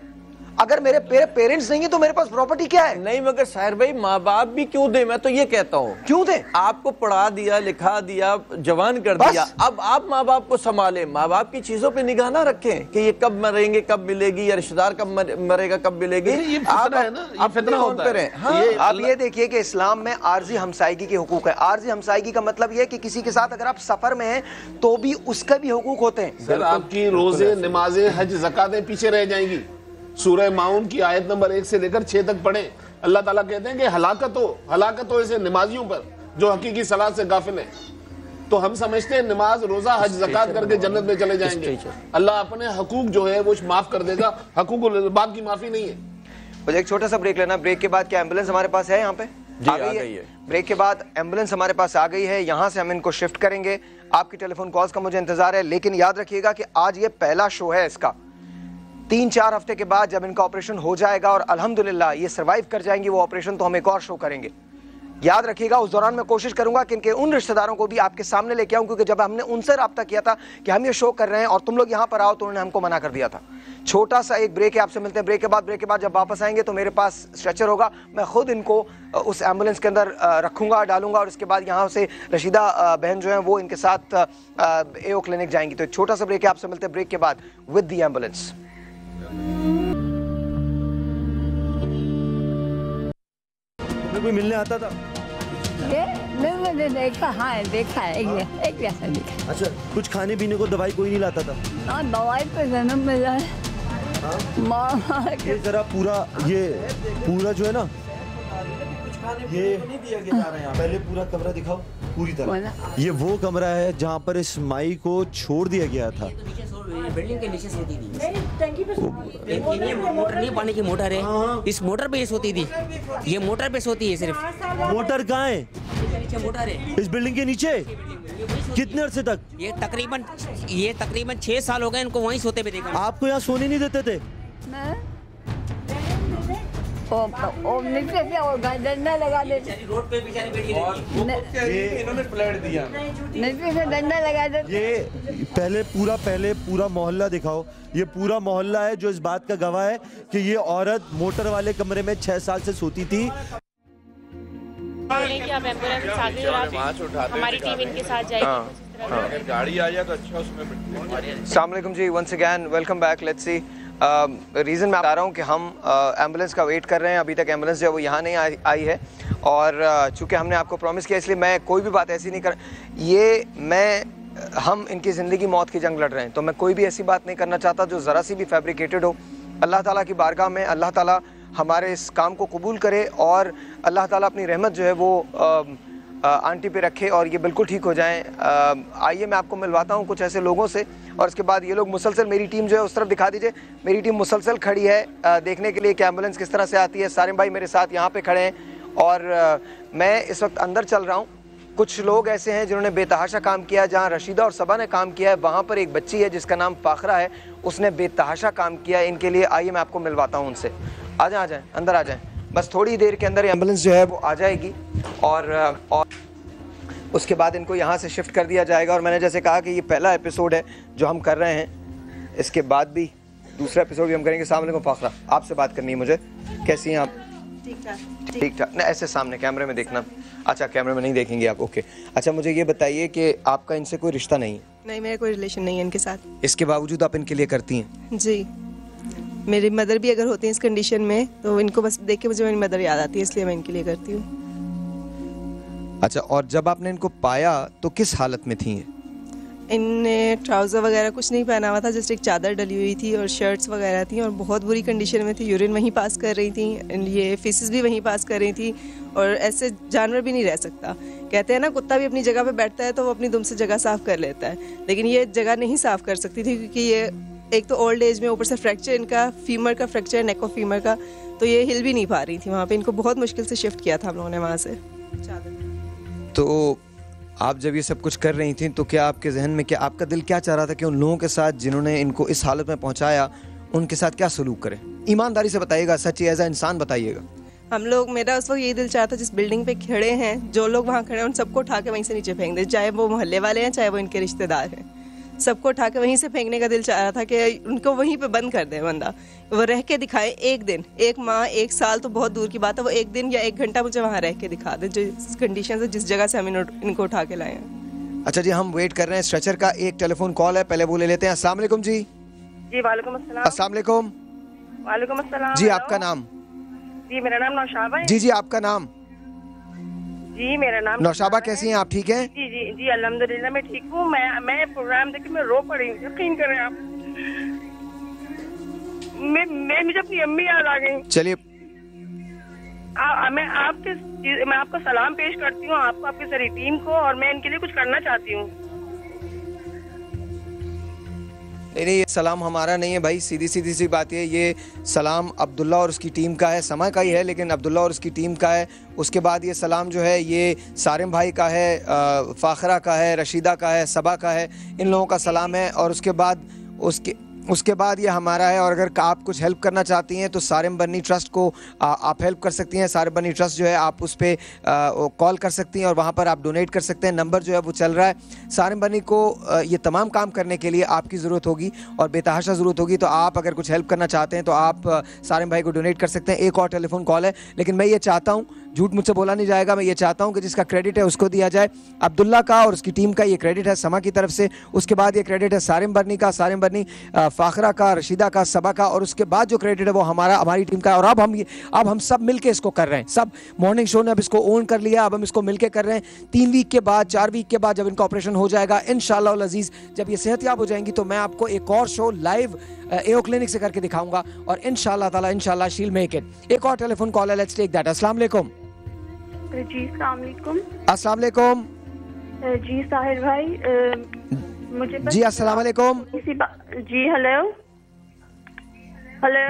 अगर मेरे पेरेंट्स नहीं है तो मेरे पास प्रॉपर्टी क्या है? नहीं, मगर साहिर भाई माँ बाप भी क्यों दे? मैं तो ये कहता हूँ क्यों दे? आपको पढ़ा दिया, लिखा दिया, जवान कर दिया, अब आप माँ बाप को संभाले, माँ बाप की चीजों पे निगाह ना रखें कि ये कब मरेंगे, कब मिलेगी, या रिश्तेदार कब मरेगा, कब मिलेगी। ये फितना है ना, ये फितना होता है। हाँ, आप ये देखिए कि इस्लाम में आर्जी हमसायगी के हुकूक है। आर्जी हमसायगी का मतलब ये है कि किसी के साथ अगर आप सफर में हैं तो भी उसका भी हुकूक होते हैं। सर आपकी रोजे, नमाजें, हज, ज़कातें पीछे रह जाएंगी। सूरह माउन की आयत नंबर 1 से लेकर 6 तक पढ़ें। अल्लाह ताला कहते हैं कि हलाकत हो ऐसे नमाजियों पर जो हकीकी सलात से गाफिल है। तो हम समझते हैं नमाज, रोजा, हज, ज़कात करके जन्नत में चले जाएंगे। अल्लाह अपने हकूक जो है वो माफ कर देगा। हकूकुल बाप की माफी नहीं है। मुझे एक छोटा सा ब्रेक लेना। ब्रेक के बाद क्या एम्बुलेंस हमारे पास है? यहाँ पे आ गई है। ब्रेक के बाद एम्बुलेंस हमारे पास आ गई है। यहाँ से हम इनको शिफ्ट करेंगे। आपकी टेलीफोन कॉल्स का मुझे इंतजार है, लेकिन याद रखिएगा कि आज ये पहला शो है इसका। 3-4 हफ्ते के बाद जब इनका ऑपरेशन हो जाएगा और अल्हम्दुलिल्लाह ये सर्वाइव कर जाएंगी वो ऑपरेशन, तो हम एक और शो करेंगे। याद रखिएगा, उस दौरान मैं कोशिश करूंगा कि इनके उन रिश्तेदारों को भी आपके सामने लेके आऊं, क्योंकि जब हमने उनसे राब्ता किया था कि हम ये शो कर रहे हैं और तुम लोग यहाँ पर आओ, तो उन्होंने हमको मना कर दिया था। छोटा सा एक ब्रेक है, आपसे मिलते हैं ब्रेक के बाद जब वापस आएंगे तो मेरे पास स्ट्रेचर होगा, मैं खुद इनको उस एम्बुलेंस के अंदर रखूंगा, डालूंगा, और इसके बाद यहाँ से रशीदा बहन जो है वो इनके साथ एओ क्लिनिक जाएंगी। तो एक छोटा सा ब्रेक है, आपसे मिलते हैं ब्रेक के बाद विद द एम्बुलेंस। कोई मिलने आता था? मैंने देखा, हाँ देखा है, एक जैसा देखा। अच्छा, कुछ खाने पीने को दवाई कोई नहीं लाता था? हाँ, दवाई तो जन्म में जाए। ये जरा पूरा जो है ना, ये पहले पूरा कमरा दिखाओ पूरी तरह। ये वो कमरा है जहाँ पर इस माई को छोड़ दिया गया था। बिल्डिंग के नीचे सोती थी। टंकी पे सोती थी। ये मोटर नहीं, पानी की मोटर है। इस मोटर पे सोती थी। ये मोटर पे सोती है सिर्फ। मोटर कहाँ है? नीचे मोटर है इस बिल्डिंग के नीचे। कितने अरसे तक? ये तकरीबन 6 साल हो गए इनको वहीं सोते पे देखा। आपको यहाँ सोने नहीं देते थे? नीचे से और डंडा लगा देते। रोड पे बेचारी बैठी रहती। इन्होंने फ्लैट दिया, नीचे से डंडा लगा देते। ये पहले पूरा मोहल्ला दिखाओ। ये पूरा मोहल्ला है जो इस बात का गवाह है कि ये औरत मोटर वाले कमरे में 6 साल से सोती थी। कि आप एम्बुलेंस आ गई और हमारी टीम इनके साथ जाएगी। अगर गाड़ी आ जाए तो अच्छा उसमें। अस्सलाम वालेकुम जी, once again welcome back. Let's see reason मैं बता रहा हूँ कि हम एम्बुलेंस का वेट कर रहे हैं। अभी तक एम्बुलेंस जो है वो यहाँ नहीं आई है, और चूँकि हमने आपको प्रॉमिस किया इसलिए मैं कोई भी बात ऐसी नहीं कर हम इनकी ज़िंदगी मौत की जंग लड़ रहे हैं, तो मैं कोई भी ऐसी बात नहीं करना चाहता जो ज़रा सी भी फैब्रिकेटेड हो। अल्लाह ताला की बारगाह में अल्लाह ताला हमारे इस काम को कबूल करे और अल्लाह ताला अपनी रहमत जो है वो आंटी पे रखे और ये बिल्कुल ठीक हो जाएं। आइए मैं आपको मिलवाता हूँ कुछ ऐसे लोगों से, और इसके बाद ये लोग मुसलसल, मेरी टीम जो है उस तरफ दिखा दीजिए, मेरी टीम मुसलसल खड़ी है देखने के लिए कि एम्बुलेंस किस तरह से आती है। सारिम भाई मेरे साथ यहाँ पे खड़े हैं, और मैं इस वक्त अंदर चल रहा हूँ। कुछ लोग ऐसे हैं जिन्होंने बेतहाशा काम किया। जहाँ रशीदा और सबा ने काम किया है, वहाँ पर एक बच्ची है जिसका नाम फाखरा है, उसने बेतहाशा काम किया है इनके लिए। आइए मैं आपको मिलवाता हूँ उनसे। आ जाएँ अंदर आ जाएँ, बस थोड़ी देर के अंदर एम्बुलेंस जो है वो आ जाएगी और उसके बाद इनको यहाँ से शिफ्ट कर दिया जाएगा। और मैंने जैसे कहा कि ये पहला एपिसोड है जो हम कर रहे हैं, इसके बाद भी दूसरा एपिसोड भी हम करेंगे। अस्सलाम वालेकुम फाखरा, आपसे बात करनी है मुझे। कैसी हैं आप? ठीक ठाक। नहीं, ऐसे सामने कैमरे में देखना। अच्छा, कैमरे में नहीं देखेंगे आप, ओके। अच्छा, मुझे ये बताइए कि आपका इनसे कोई रिश्ता नहीं है? नहीं, मेरा कोई रिलेशन नहीं है इनके साथ। इसके बावजूद आप इनके लिए करती हैं? जी, मेरी मदर भी अगर होती है इस कंडीशन में तो इनको बस देख के मुझे मेरी मदर याद आती है, इसलिए मैं इनके लिए करती हूँ। अच्छा, और जब आपने इनको पाया तो किस हालत में थी? इनने ट्राउज़र वगैरह कुछ नहीं पहना हुआ था, जस्ट एक चादर डली हुई थी और शर्ट्स वगैरह थी, और बहुत बुरी कंडीशन में थी। यूरिन वहीं पास कर रही थी, ये फीसेस भी वहीं पास कर रही थी, और ऐसे जानवर भी नहीं रह सकता। कहते हैं ना, कुत्ता भी अपनी जगह पे बैठता है तो वो अपनी दुम से जगह साफ़ कर लेता है, लेकिन ये जगह नहीं साफ़ कर सकती थी क्योंकि ये एक तो ओल्ड एज में, ऊपर से फ्रैक्चर इनका फीमर का फ्रैक्चर, नेक ऑफ फीमर का, तो ये हिल भी नहीं पा रही थी वहाँ पे। इनको बहुत मुश्किल से शिफ्ट किया था हम लोगों ने वहाँ से। तो आप जब ये सब कुछ कर रही थी तो क्या आपके जहन में, क्या आपका दिल क्या चाह रहा था कि उन लोगों के साथ जिन्होंने इनको इस हालत में पहुंचाया उनके साथ क्या सलूक करें? ईमानदारी से बताइएगा, सच्ची एज अ इंसान बताइएगा। हम लोग, मेरा उस वक्त यही दिल चाहता जिस बिल्डिंग पे खड़े हैं, जो लोग वहाँ खड़े हैं उन सबको उठा के वहीं से नीचे फेंक दे, चाहे वो मोहल्ले वाले हैं चाहे वो इनके रिश्तेदार हैं, सबको उठा के वहीं से फेंकने का दिल चाह रहा था कि उनको वहीं पे बंद कर दे बंदा, वो रह के दिखाए एक दिन, एक माह, एक साल तो बहुत दूर की बात है, वो एक दिन या 1 घंटा मुझे वहाँ रह के दिखा दे, जो कंडीशन से जिस जगह से हम इनको उठा के लाए हैं। अच्छा जी, हम वेट कर रहे हैं स्ट्रेचर का। एक टेलीफोन कॉल है, पहले वो ले लेते हैं। अस्सलाम वालेकुम जी। जी वालेकुम अस्सलाम। अस्सलाम वालेकुम। वालेकुम अस्सलाम। जी आपका नाम? जी मेरा नाम नौशाबा है। जी जी आपका नाम? जी मेरा नाम नौशाबा। कैसी हैं आप? ठीक हैं? जी जी जी अल्हम्दुलिल्लाह मैं ठीक हूँ। मैं प्रोग्राम देख के मैं रो पड़ी हूँ, यकीन करें आप। मुझे अपनी अम्मी याद आ गई। चलिए मैं आपका सलाम पेश करती हूँ, आपको, आपकी सारी टीम को, और मैं इनके लिए कुछ करना चाहती हूँ। नहीं, ये सलाम हमारा नहीं है भाई, सीधी सी बात है। ये सलाम अब्दुल्ला और उसकी टीम का है, समा का ही है लेकिन अब्दुल्ला और उसकी टीम का है। उसके बाद ये सलाम जो है ये सारिम भाई का है, फाखरा का है, रशीदा का है, सबा का है, इन लोगों का सलाम है। और उसके बाद ये हमारा है। और अगर आप कुछ हेल्प करना चाहती हैं तो सारिम बन्नी ट्रस्ट को आप हेल्प कर सकती हैं। सारिम बन्नी ट्रस्ट जो है आप उस पर कॉल कर सकती हैं और वहाँ पर आप डोनेट कर सकते हैं। नंबर जो है वो चल रहा है। सारिम बन्नी को ये तमाम काम करने के लिए आपकी ज़रूरत होगी और बेतहाशा ज़रूरत होगी, तो आप अगर कुछ हेल्प करना चाहते हैं तो आप सारिम भाई को डोनेट कर सकते हैं। एक और टेलीफोन कॉल है, लेकिन मैं ये चाहता हूँ, झूठ मुझसे बोला नहीं जाएगा, मैं ये चाहता हूँ कि जिसका क्रेडिट है उसको दिया जाए। अब्दुल्ला का और उसकी टीम का ये क्रेडिट है समा की तरफ से। उसके बाद ये क्रेडिट है सारिम बन्नी का, सारिम बन्नी, फाखरा का, रशीदा का, सबा का, और उसके बाद जो क्रेडिट है वो हमारी टीम का है। और अब हम सब मिलके इसको कर रहे हैं। सब मॉर्निंग शो ने अब इसको ओन कर लिया, अब हम इसको मिलके कर रहे हैं। 3 वीक के बाद, 4 वीक के बाद जब इनका ऑपरेशन हो जाएगा इंशाअल्लाह अज़ीज़, जब ये सेहतयाब हो जाएंगी तो मैं आपको एक और शो लाइव एओ क्लिनिक से करके दिखाऊंगा और इंशाअल्लाह ताला इंशाअल्लाह शी विल मेक इट। एक और टेलीफोन कॉल है, लेट्स टेक दैट। अस्सलाम वालेकुम। जी अस्सलाम वालेकुम। अस्सलाम वालेकुम। जी साहिर भाई, मुझे जी अस्सलाम वालेकुम। जी हेलो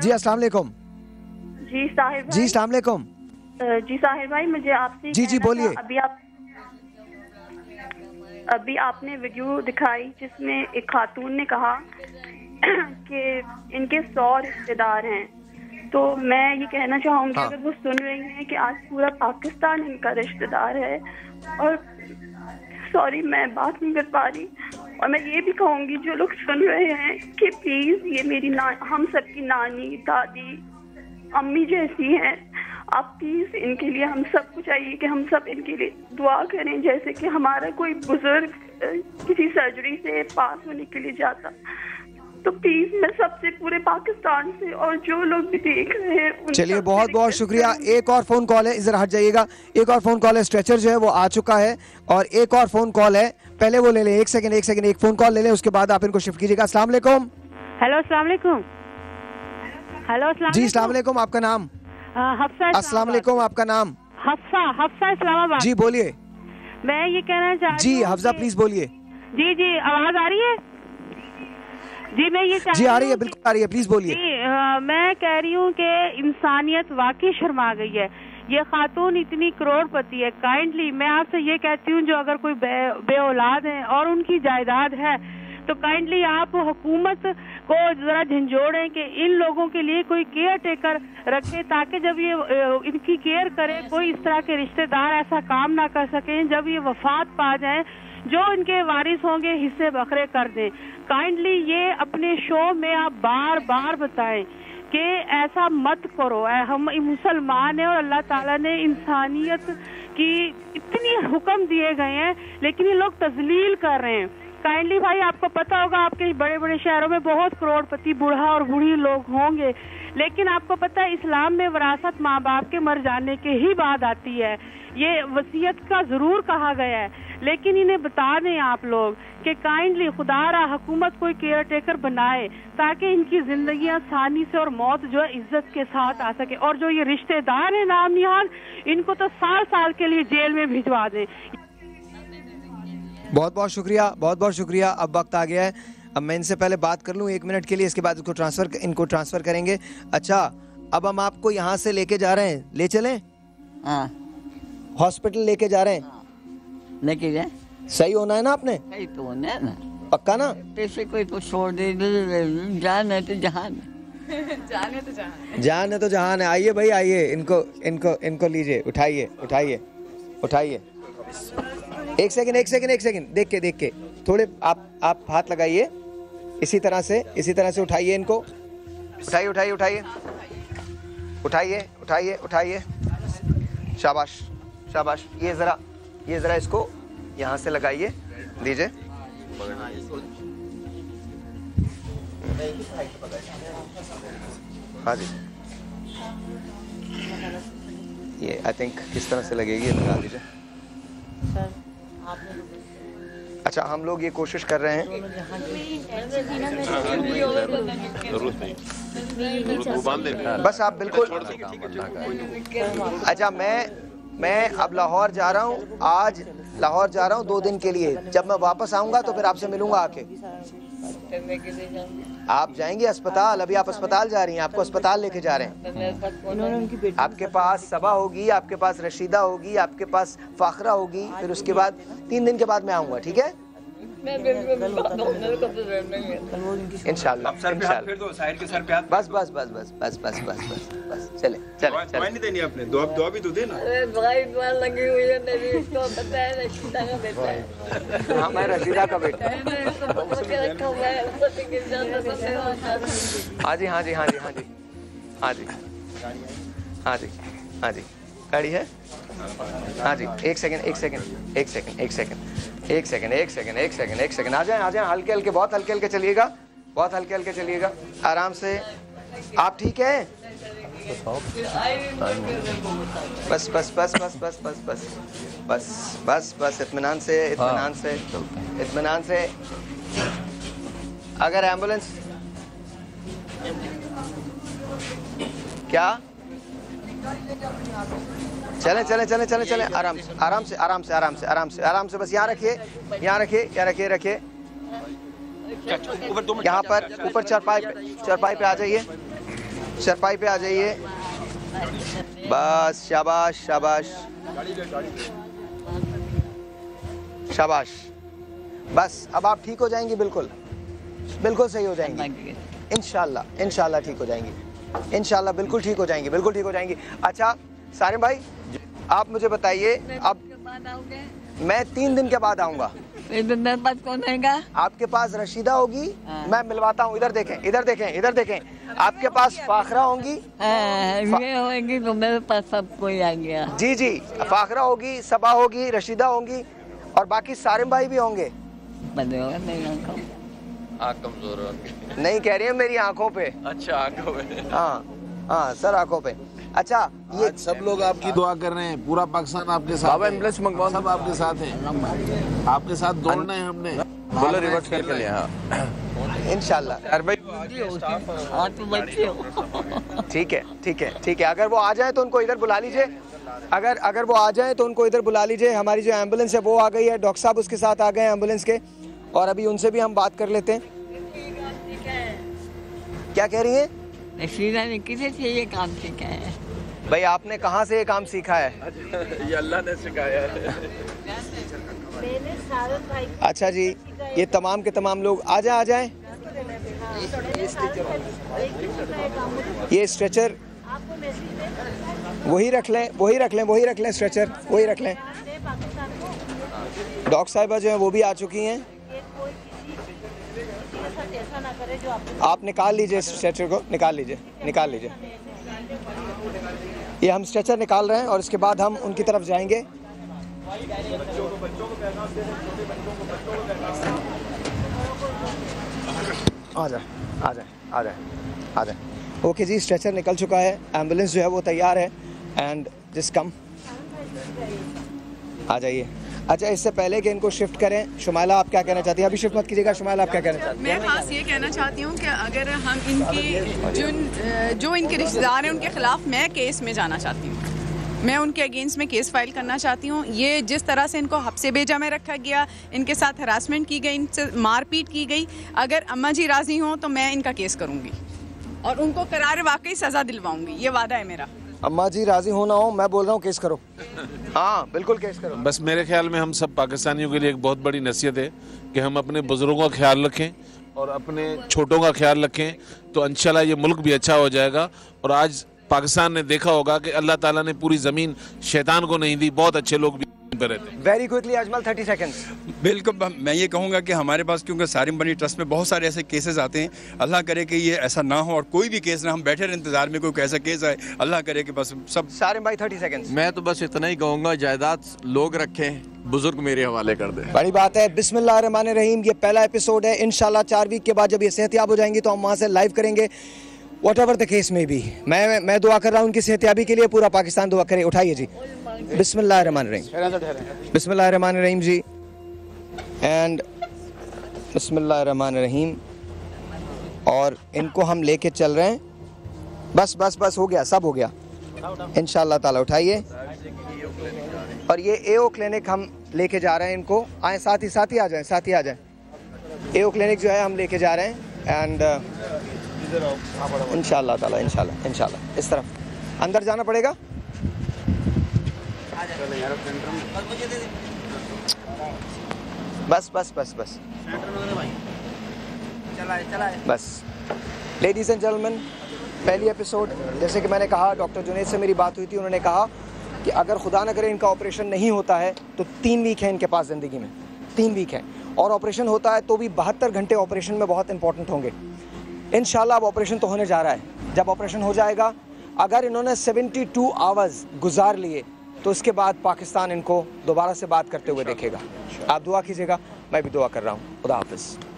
जी अस्सलाम वालेकुम। जी साहिर भाई। जी अस्सलाम वालेकुम। जी साहिर भाई, मुझे आपसे जी बोलिए। अभी आपने वीडियो दिखाई जिसमें एक खातून ने कहा कि इनके 100 रिश्तेदार हैं, तो मैं ये कहना चाहूँगी अगर वो सुन रही हैं कि आज पूरा पाकिस्तान इनका रिश्तेदार है। और सॉरी मैं बात नहीं कर पा रही, और मैं ये भी कहूँगी जो लोग सुन रहे हैं कि प्लीज़ ये मेरी हम सबकी नानी, दादी, अम्मी जैसी हैं, आप प्लीज़ इनके लिए हम सबको चाहिए कि हम सब इनके लिए दुआ करें, जैसे कि हमारा कोई बुजुर्ग किसी सर्जरी से पास होने के लिए जाता। तो प्लीज मैं सबसे पूरे पाकिस्तान से और जो लोग भी देख रहे हैं, चलिए बहुत बहुत शुक्रिया। एक और फोन कॉल है, इधर हट जाइएगा। एक और फोन कॉल है, स्ट्रेचर जो है वो आ चुका है और एक और फोन कॉल है, पहले वो ले लें। एक सेकंड एक फोन कॉल ले लें, उसके बाद आप इनको शिफ्ट कीजिएगा। अस्सलाम वालेकुम। हेलो अस्सलाम वालेकुम। हेलो जी अस्सलाम वालेकुम। आपका नाम? हफ्सा। अस्सलाम वालेकुम। आपका नाम? हफ्सा इस्लामाबाद। जी बोलिए। मैं ये कहना चाह रही हूँ। जी हफ्सा प्लीज बोलिए। जी आवाज आ रही है? जी मैं ये जी आ रही है, बिल्कुल आ रही है, प्लीज बोलिए। मैं कह रही हूँ कि इंसानियत वाकई शर्मा गई है। ये खातून इतनी करोड़पति है, काइंडली मैं आपसे ये कहती हूँ जो अगर कोई बे औलाद है और उनकी जायदाद है तो काइंडली आप हुकूमत को जरा झंझोड़ें कि इन लोगों के लिए कोई केयर टेकर रखे, ताकि जब ये इनकी केयर करे कोई इस तरह के रिश्तेदार ऐसा काम ना कर सकें, जब ये वफात पा जाएं जो इनके वारिस होंगे हिस्से बखरे कर दें। काइंडली ये अपने शो में आप बार बार बताएं कि ऐसा मत करो। हम मुसलमान हैं और अल्लाह ताला ने इंसानियत की इतनी हुक्म दिए गए हैं, लेकिन ये लोग तजलील कर रहे हैं। काइंडली भाई आपको पता होगा आपके बड़े बड़े शहरों में बहुत करोड़पति बूढ़ा और बूढ़ी लोग होंगे, लेकिन आपको पता है इस्लाम में विरासत माँ बाप के मर जाने के ही बाद आती है। ये वसीयत का जरूर कहा गया है, लेकिन इन्हें बता दें आप लोग कि काइंडली खुदारा हुकूमत कोई केयर टेकर बनाए ताकि इनकी जिंदगी आसानी से और मौत जो है इज्जत के साथ आ सके। और जो ये रिश्तेदार है नाम निहाल, इनको तो साल साल के लिए जेल में भिजवा दें। बहुत बहुत शुक्रिया, बहुत बहुत शुक्रिया। अब वक्त आ गया है, अब मैं इनसे पहले बात कर लूँ 1 मिनट के लिए, इसके बाद इनको ट्रांसफर करेंगे। अच्छा अब हम आपको यहाँ से लेके जा रहे हैं, ले चलें? हाँ हॉस्पिटल लेके जा रहे हैं, लेके जाए। सही होना है ना आपने? सही तो होना है ना, पक्का ना? पैसे कोई तो छोड़ दे, जान है तो जहान। जाने तो जहान जान है तो जहान है। आइए भाई आइए, इनको लीजिए, उठाइए उठाइए उठाइए। एक सेकंड देख के थोड़े आप हाथ लगाइए, इसी तरह से उठाइए इनको, उठाइए। शाबाश। ये जरा इसको यहाँ से लगाइए, दीजिए। हाँ जी, ये आई थिंक किस तरह से लगेगी, ये लगा दीजिए। अच्छा, हम लोग ये कोशिश कर रहे हैं। बस आप बिल्कुल। अच्छा, मैं अब लाहौर जा रहा हूँ, आज लाहौर जा रहा हूँ 2 दिन के लिए। जब मैं वापस आऊँगा तो फिर आपसे मिलूंगा आके। आप जाएंगे अस्पताल, अभी आप अस्पताल जा रही हैं, आपको अस्पताल लेके जा रहे हैं। आपके पास सबा होगी, आपके पास रशीदा होगी, आपके पास फाखरा होगी, फिर उसके बाद 3 दिन के बाद मैं आऊँगा, ठीक है? इंशाल्लाह। फिर दो साइड के सर पे हाथ। बस चले। दवाई नहीं देनी आपने, दुआ भी तो देना। लगी हुई है मेरी, इसको पता है रशीदा का बेटा है। हाँ, मैं रशीदा का बेटा। हाँ जी गाड़ी है। हाँ जी, एक सेकंड। आ जाए, हल्के बहुत हल्के चलिएगा, आराम से। आप ठीक है? बस इत्मीनान से। अगर एम्बुलेंस क्या चले, आराम से। बस यहाँ रखिए। यहाँ पर ऊपर चरपाई पे आ जाइए। बस शाबाश। बस अब आप ठीक हो जाएंगी, बिल्कुल सही हो जाएंगी। इंशाल्लाह ठीक हो जाएंगी, इंशाल्लाह बिल्कुल ठीक हो जाएंगी। अच्छा सारिम भाई, आप मुझे बताइए, अब मैं 3 दिन के बाद आऊँगा। मेरे पास कौन आएगा? आपके पास रशीदा होगी, मैं मिलवाता हूँ। इधर देखें। आपके पास फाखरा होंगी। ये होगी तो मेरे पास सब कोई आ गया। जी, फाखरा होगी, सबा होगी, रशीदा होंगी, और बाकी सारिम भाई भी होंगे। आँख कमजोर होगी। नहीं कह रही है मेरी आँखों पे। अच्छा, आँखों पे। हाँ सर, आँखों पे। अच्छा, ये सब लोग आपकी दुआ कर रहे हैं, पूरा पाकिस्तान आपके साथ बाबा है। एम्बुलेंस मंगवाओ, सब आपके साथ हैं, आपके साथ दौड़ना है हमने। बोलो रिवर्स करके ले। हाँ, इंशाल्लाह। ठीक है। अगर वो आ जाए तो उनको इधर बुला लीजिए। अगर वो आ जाए तो उनको इधर बुला लीजिए। हमारी जो एम्बुलेंस है वो आ गई है, डॉक्टर साहब उसके साथ आ गए हैं एम्बुलेंस के, और अभी उनसे भी हम बात कर लेते हैं। क्या कह रही है? रशीदा ने किसी से ये काम सीखा है? भाई आपने कहाँ से ये काम सीखा है? ये अल्लाह ने सिखाया है। अच्छा जी, ये तमाम के तमाम लोग आ जाएं। ये स्ट्रेचर वही रख लें स्ट्रेचर वही रख लें। डॉक्टर साहिबा जो है वो भी आ चुकी हैं। आप निकाल लीजिए स्ट्रेचर को, निकाल लीजिए। ये हम स्ट्रेचर निकाल रहे हैं और इसके बाद हम उनकी तरफ जाएंगे। आ जाए। ओके जी, स्ट्रेचर निकल चुका है, एम्बुलेंस जो है वो तैयार है। एंड जस्ट कम, आ जाइए। अच्छा, इससे पहले कि इनको शिफ्ट करें, शुमाइला आप क्या कहना चाहती हैं? अभी शिफ्ट मत कीजिएगा। शुमाइला आप क्या कहना चाहती हैं? मैं खास ये कहना चाहती हूँ कि अगर हम इनकी जो इनके रिश्तेदार हैं उनके खिलाफ मैं केस में जाना चाहती हूँ। मैं उनके अगेंस्ट में केस फाइल करना चाहती हूँ। ये जिस तरह से इनको हफ्से बेजा में रखा गया, इनके साथ हरासमेंट की गई, इनसे मारपीट की गई, अगर अम्मा जी राजी हों तो मैं इनका केस करूँगी और उनको करार वाकई सज़ा दिलवाऊँगी। ये वादा है मेरा। अम्मा जी राजी होना हो, मैं बोल रहा हूँ केस करो। हाँ बिल्कुल केस करो। बस मेरे ख्याल में हम सब पाकिस्तानियों के लिए एक बहुत बड़ी नसीहत है कि हम अपने बुजुर्गों का ख्याल रखें, और अपने छोटों का ख्याल रखें तो इंशाल्लाह ये मुल्क भी अच्छा हो जाएगा। और आज पाकिस्तान ने देखा होगा कि अल्लाह ताला ने पूरी ज़मीन शैतान को नहीं दी, बहुत अच्छे लोग भी पे रहते हैं। Very quickly Ajmal 30 seconds. बिल्कुल, मैं ये कहूँगा कि हमारे पास क्योंकि सारिम बनी ट्रस्ट में बहुत सारे ऐसे केसेस आते हैं, अल्लाह करे कि ये ऐसा ना हो और कोई भी केस ना, हम बैठे रहे इंतजार में कोई ऐसा केस आए, अल्लाह करे कि बस सब। सारिम भाई 30 सेकंड्स। मैं तो बस इतना ही कहूँगा, जायदाद लोग रखें, बुजुर्ग मेरे हवाले कर दें। बड़ी बात है। बिस्मिल्लाहिर्रहमानिर्रहीम, ये पहला एपिसोड है। इंशाल्लाह 4 वीक के बाद जब ये सेहतयाब हो जाएंगी तो हम वहाँ से लाइव करेंगे, व्हाटएवर द केस में भी। मैं दुआ कर रहा हूँ उनकी सेहतयाबी के लिए, पूरा पाकिस्तान दुआ करे। उठाइए जी, बिस्मिल्लाहिर्रहमानिर्रहीम, बिस्मिल्लाहिर्रहमानिर्रहीम जी, एंड बिस्मिल्लाहिर्रहमानिर्रहीम। और इनको हम लेके चल रहे हैं। बस बस बस, हो गया, सब हो गया इंशाल्लाह ताला। उठाइए। और ये एओ क्लिनिक हम लेके जा रहे हैं इनको। आए, साथ ही आ जाएं, साथ ही आ जाएं। एओ क्लिनिक जो है हम लेके जा रहे हैं एंड इंशाल्लाह ताला, इंशाल्लाह इस तरफ अंदर जाना पड़ेगा। बस बस बस बस बस। लेडीज एंड जेंटलमैन, पहली एपिसोड, जैसे कि मैंने कहा, डॉक्टर जुनैद से मेरी बात हुई थी, उन्होंने कहा कि अगर खुदा न करे इनका ऑपरेशन नहीं होता है तो 3 वीक है इनके पास ज़िंदगी में, 3 वीक है। और ऑपरेशन होता है तो भी 72 घंटे ऑपरेशन में बहुत इंपॉर्टेंट होंगे। इंशाल्लाह अब ऑपरेशन तो होने जा रहा है। जब ऑपरेशन हो जाएगा, अगर इन्होंने 72 आवर्स गुजार लिए तो उसके बाद पाकिस्तान इनको दोबारा से बात करते हुए देखेगा। आप दुआ कीजिएगा, मैं भी दुआ कर रहा हूँ। खुदा हाफिज़।